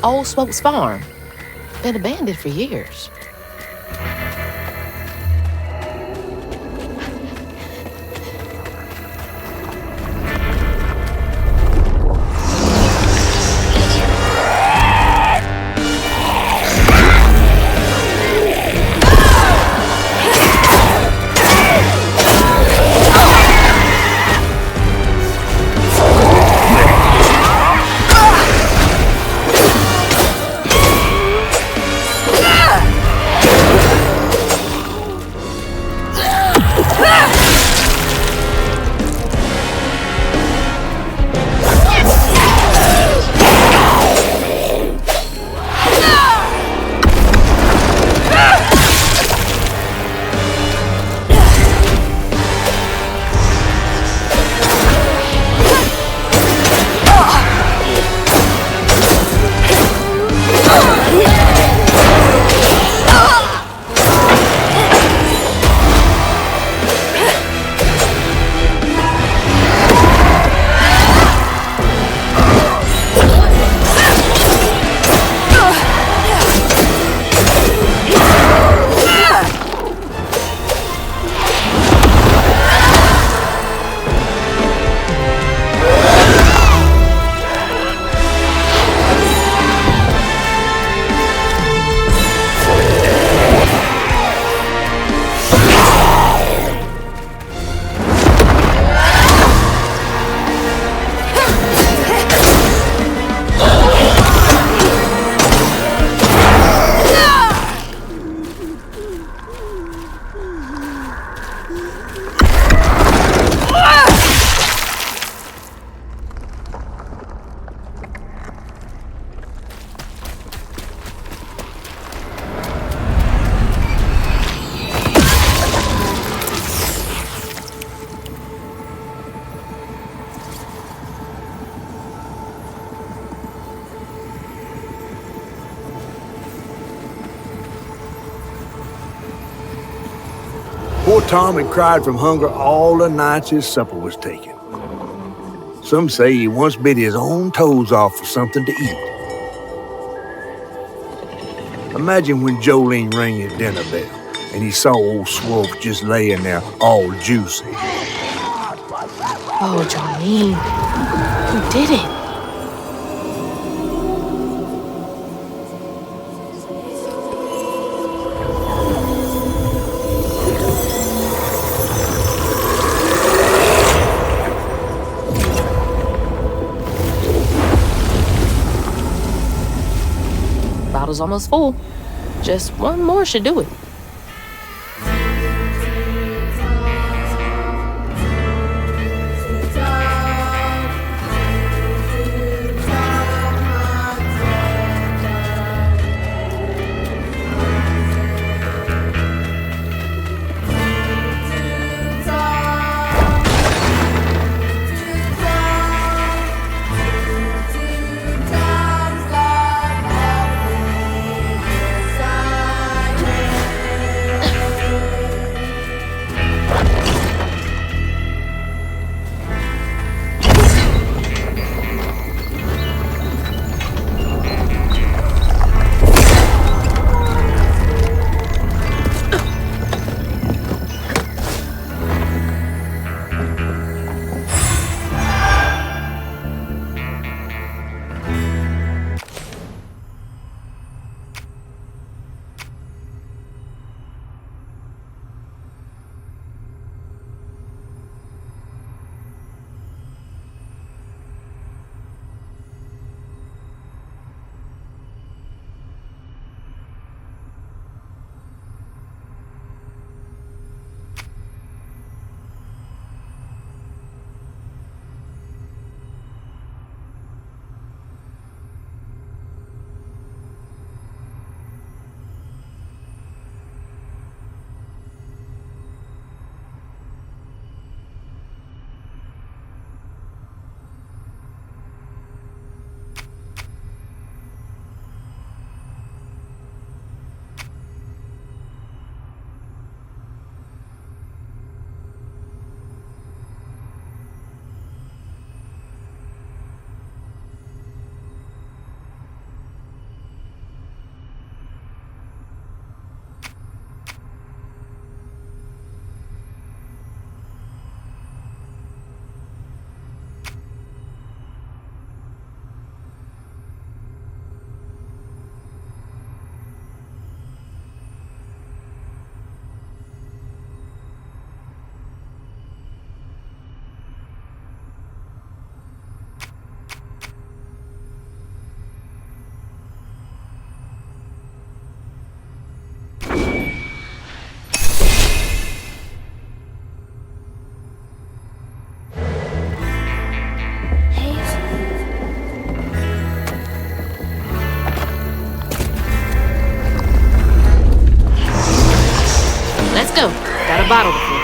Old Smokes Farm. Been abandoned for years. Poor Tom had cried from hunger all the nights his supper was taken. Some say he once bit his own toes off for something to eat. Imagine when Jolene rang his dinner bell and he saw old Swolf just laying there all juicy. Oh, Jolene. Who did it? Bottle's almost full. Just one more should do it. bottle before.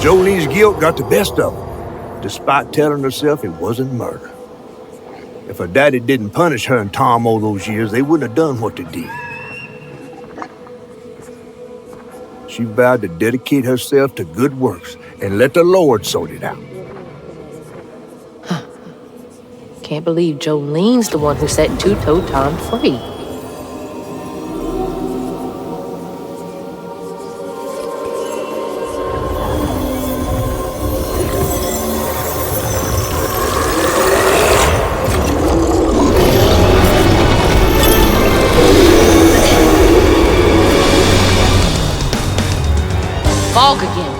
Jolene's guilt got the best of her, despite telling herself it wasn't murder. If her daddy didn't punish her and Tom all those years, they wouldn't have done what they did. She vowed to dedicate herself to good works and let the Lord sort it out. Can't believe Jolene's the one who set Two-Toed Tom free. Fog again.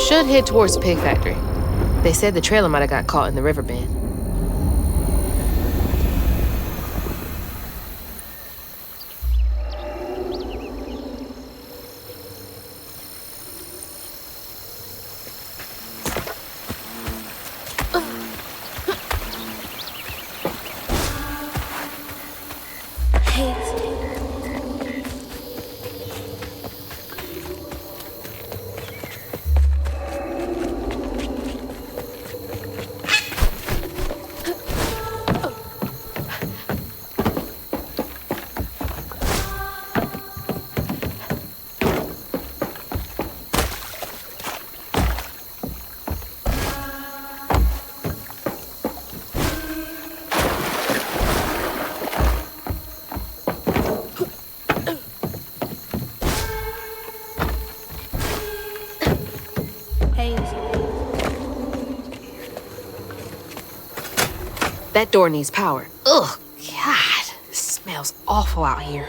should head towards the pig factory. They said the trailer might have got caught in the river bend. That door needs power. Ugh, God, it smells awful out here.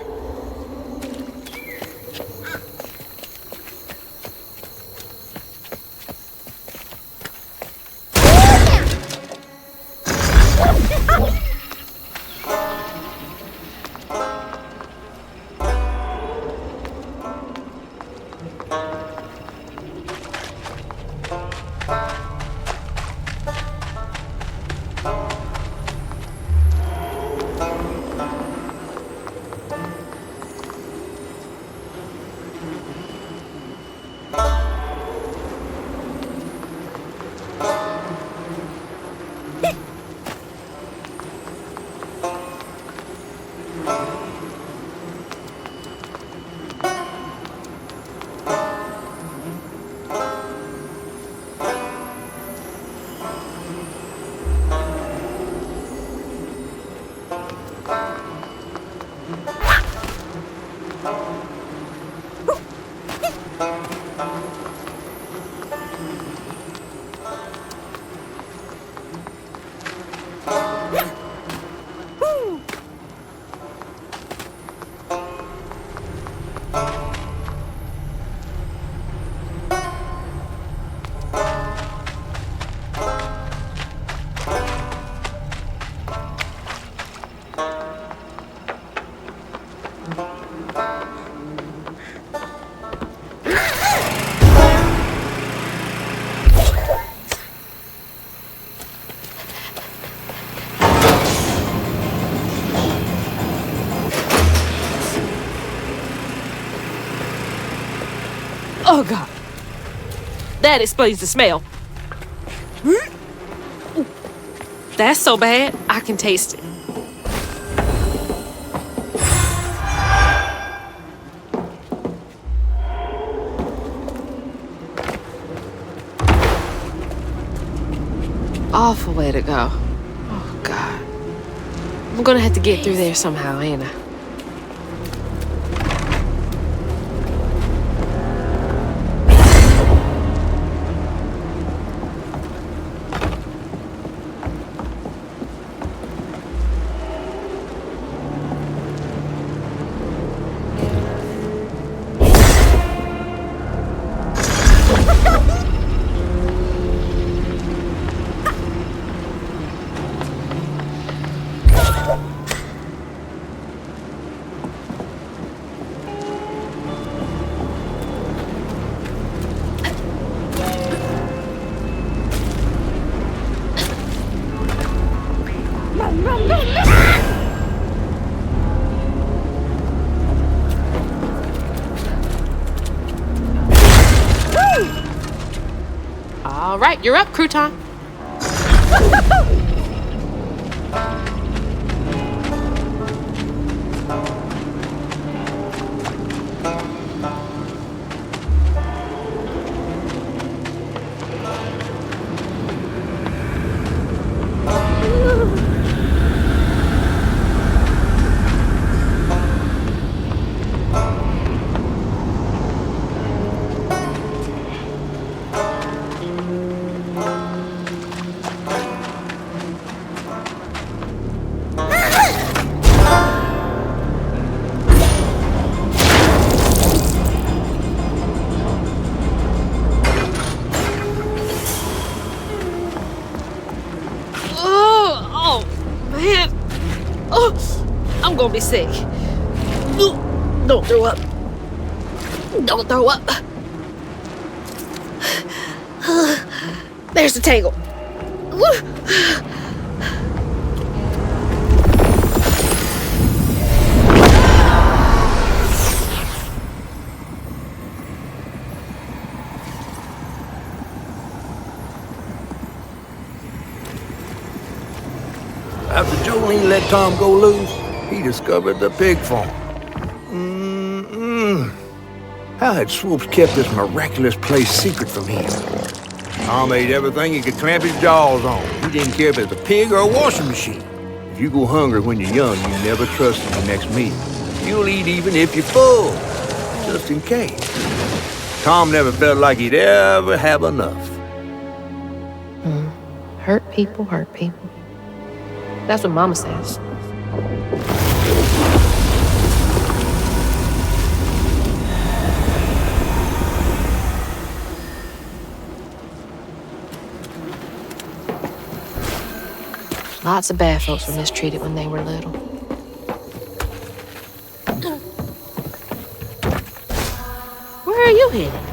Oh, God. That explains the smell. That's so bad, I can taste it. Awful way to go. Oh, God. I'm gonna have to get through there somehow, ain't I? All right, you're up, Crouton. gonna be sick. Don't throw up. Don't throw up. There's the tangle. After Jolene let Tom go loose, he discovered the pig farm. How had Swoops kept this miraculous place secret from him? Tom ate everything he could clamp his jaws on. He didn't care if it was a pig or a washing machine. If you go hungry when you're young, you never trust in your next meal. You'll eat even if you're full, just in case. Tom never felt like he'd ever have enough. Hurt people hurt people. That's what Mama says. Lots of bad folks were mistreated when they were little. Where are you headed?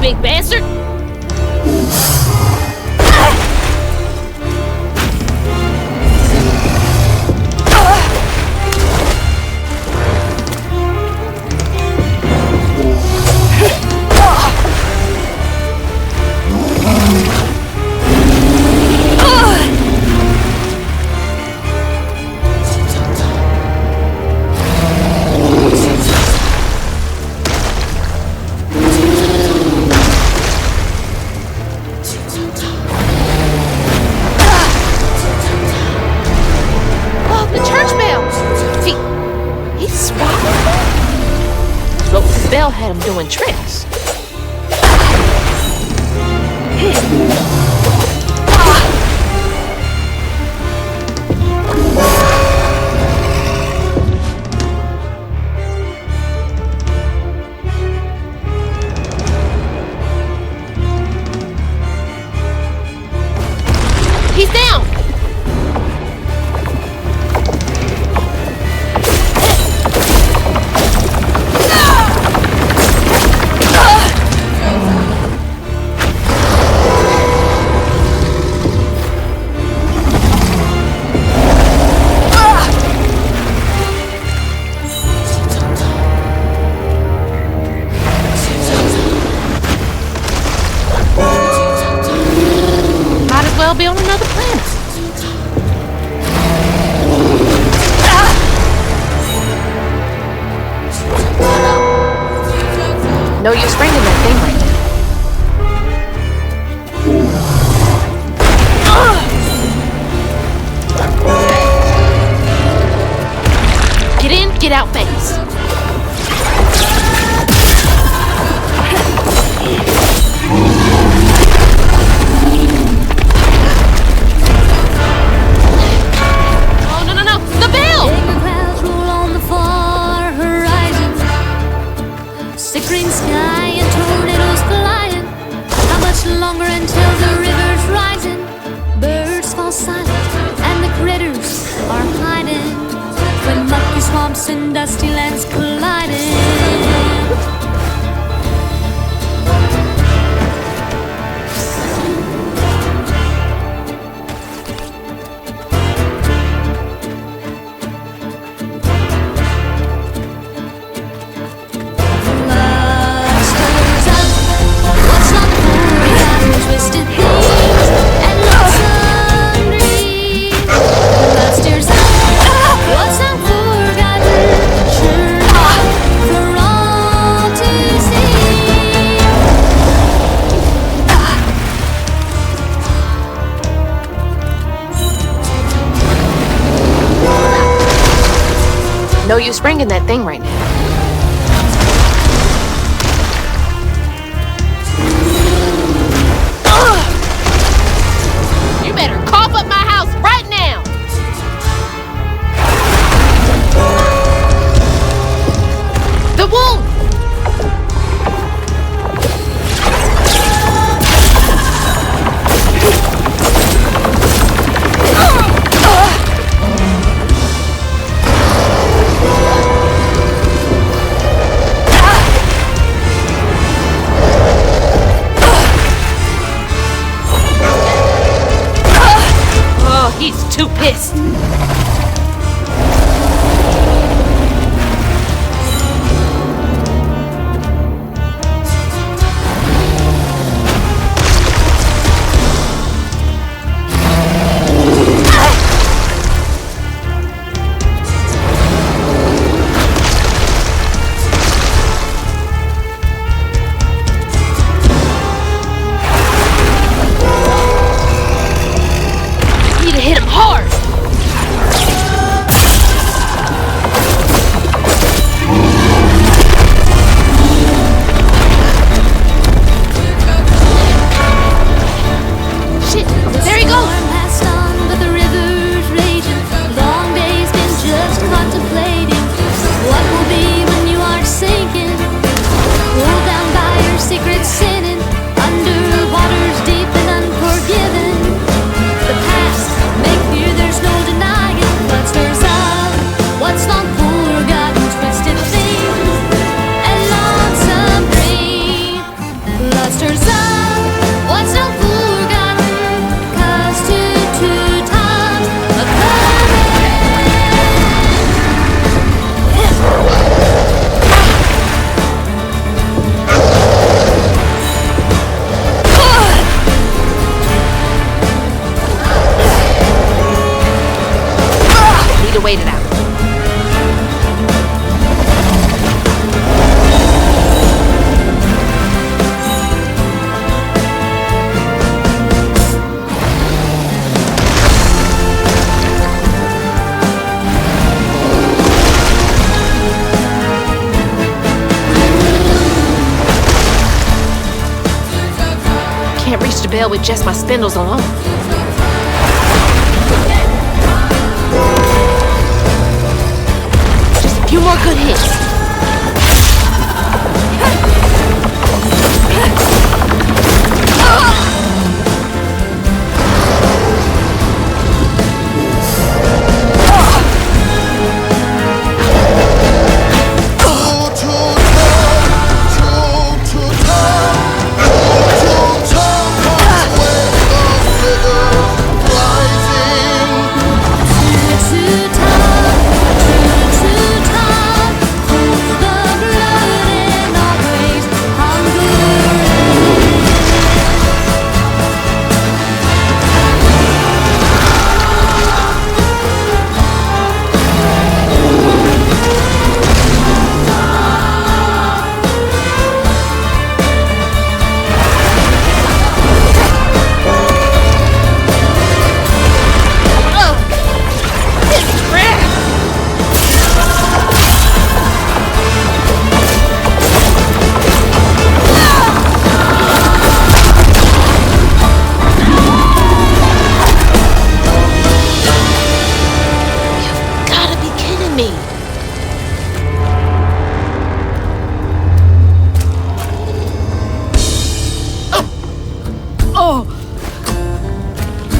big bastard! Bell had him doing tricks. He's down! Be on another planet. No use bringing that thing right now. Get in, get out phase. Swamps and dusty lands colliding. No use bringing that thing right now. You better cough up my house right now! The wound! He's too pissed. Hit him hard! Shit, there he goes! But the river's raging. Long days been just contemplating what will be when you are sinking. Pulled down by your secret sinning, under waters deep and unforgiven. The past make fear, there's no denying. But stirs up what's long forgotten, twisted things and lonesome dream. Blood stirs up what's long forgotten, 'cause two times a Need to wait it out. Can't reach the bell with just my spindles alone. Just a few more good hits.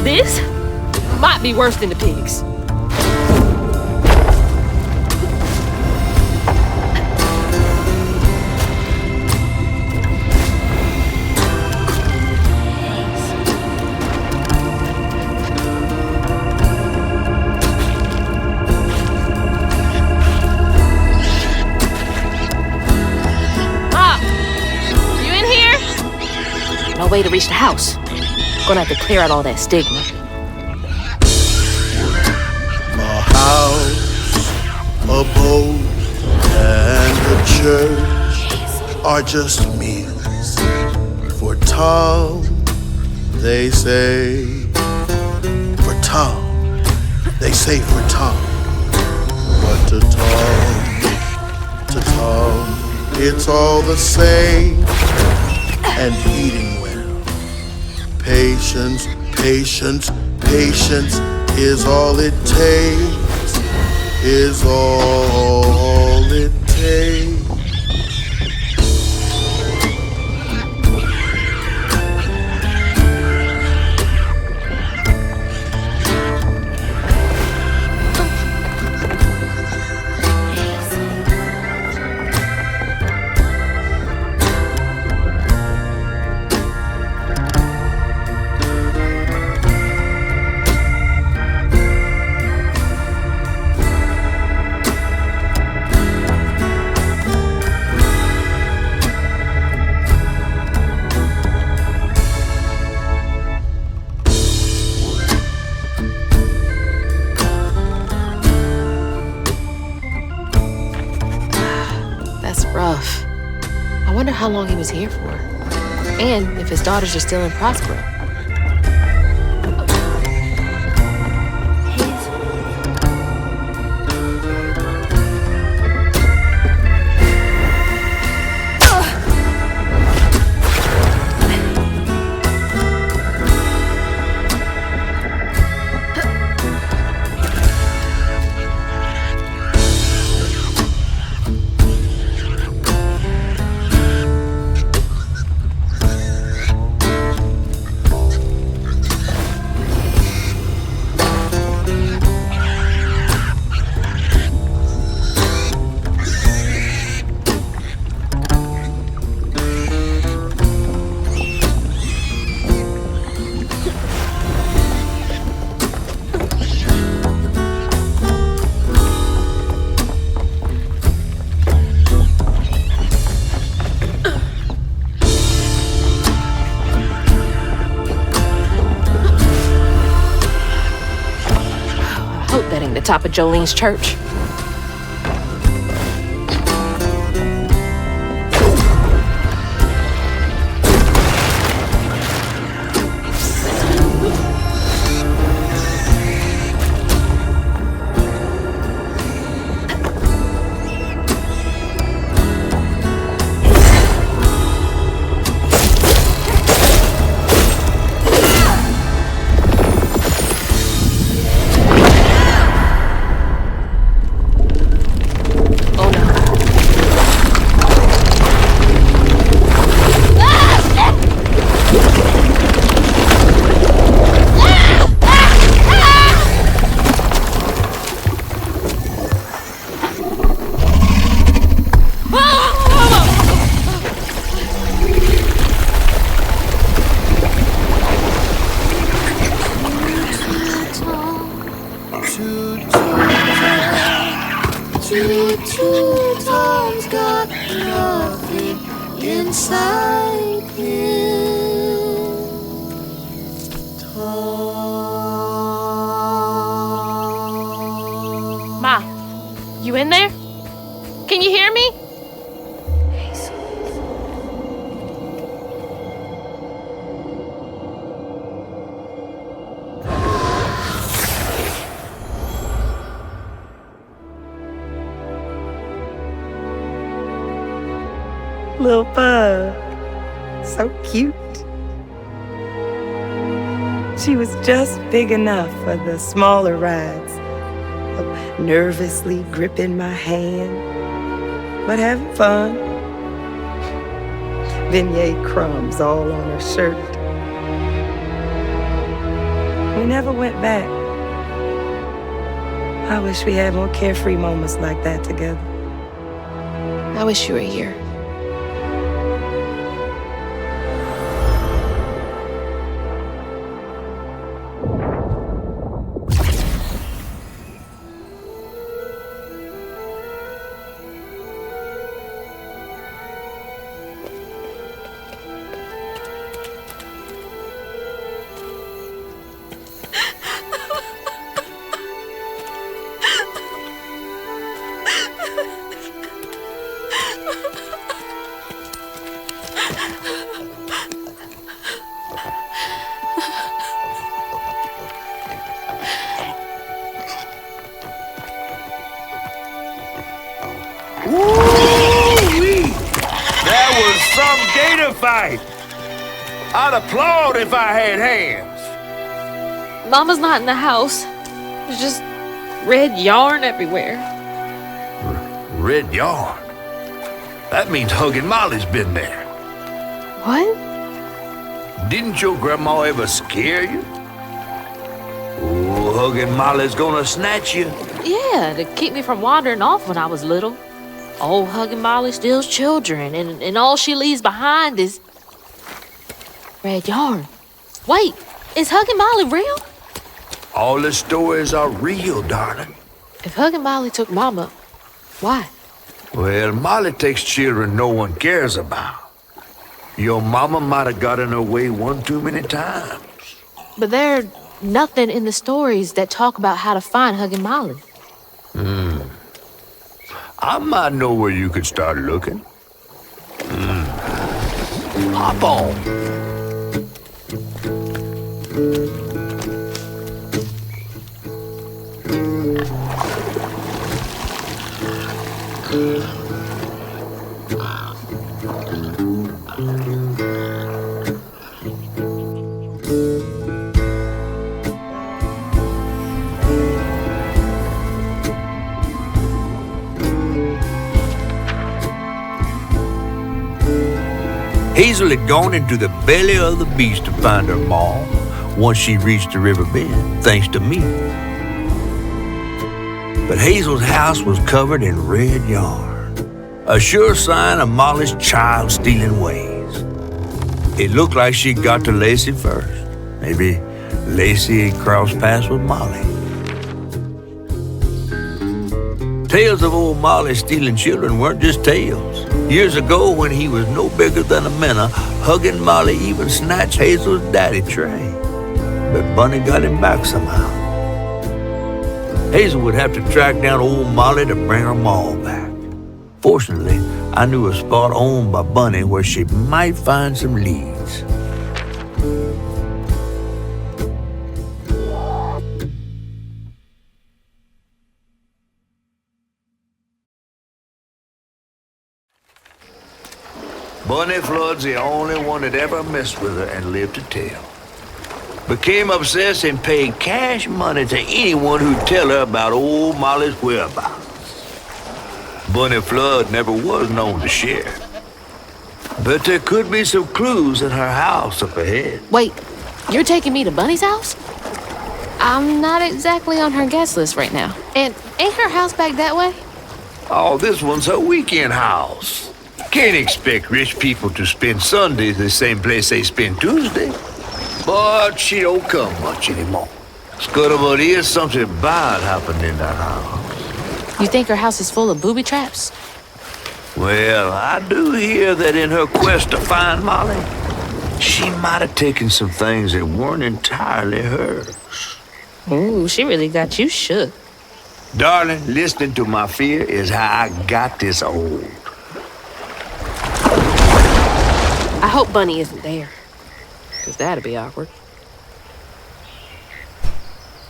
This might be worse than the pigs. No way to reach the house. Gonna have to clear out all that stigma. A house, a boat, and a church are just meals for Tom, they say. For Tom, they say for Tom. But to Tom, it's all the same. And eating well. Patience, patience, patience is all it takes. Is all it takes. Rough. I wonder how long he was here for. And if his daughters are still in Prospero. Top of Jolene's church. Two Tom's got nothing inside him. Tom. Ma, you in there? Can you hear me? Little Bug. So cute. She was just big enough for the smaller rides. Nervously gripping my hand, but having fun. Beignet crumbs all on her shirt. We never went back. I wish we had more carefree moments like that together. I wish you were here. Woo-wee! That was some gator fight. I'd applaud if I had hands. Mama's not in the house. There's just red yarn everywhere. Red yarn? That means Huggin' Molly's been there. What? Didn't your grandma ever scare you? Oh, Huggin' Molly's gonna snatch you. Yeah, to keep me from wandering off when I was little. Old Huggin' Molly steals children, and all she leaves behind is red yarn. Wait, is Huggin' Molly real? All the stories are real, darling. If Huggin' Molly took Mama, why? Well, Molly takes children no one cares about. Your mama might have gotten her way one too many times. But there's nothing in the stories that talk about how to find Huggin' Molly. I might know where you could start looking. Hop on. Hazel had gone into the belly of the beast to find her mom once she reached the river bend, thanks to me. But Hazel's house was covered in red yarn, a sure sign of Molly's child-stealing ways. It looked like she'd got to Lacey first. Maybe Lacey had crossed paths with Molly. Tales of old Molly stealing children weren't just tales. Years ago, when he was no bigger than a minnow, Huggin' Molly even snatched Hazel's daddy, Trey. But Bunny got him back somehow. Hazel would have to track down old Molly to bring her ma back. Fortunately, I knew a spot owned by Bunny where she might find some leads. Bunny Flood's the only one that ever messed with her and lived to tell. Became obsessed and paid cash money to anyone who'd tell her about old Molly's whereabouts. Bunny Flood never was known to share. But there could be some clues in her house up ahead. Wait, you're taking me to Bunny's house? I'm not exactly on her guest list right now. And ain't her house back that way? Oh, this one's her weekend house. Can't expect rich people to spend Sundays the same place they spend Tuesday. But she don't come much anymore. Scuttlebutt is something bad happened in that house. You think her house is full of booby traps? Well, I do hear that in her quest to find Molly, she might have taken some things that weren't entirely hers. Ooh, she really got you shook. Darling, listening to my fear is how I got this old. I hope Bunny isn't there, because that'd be awkward.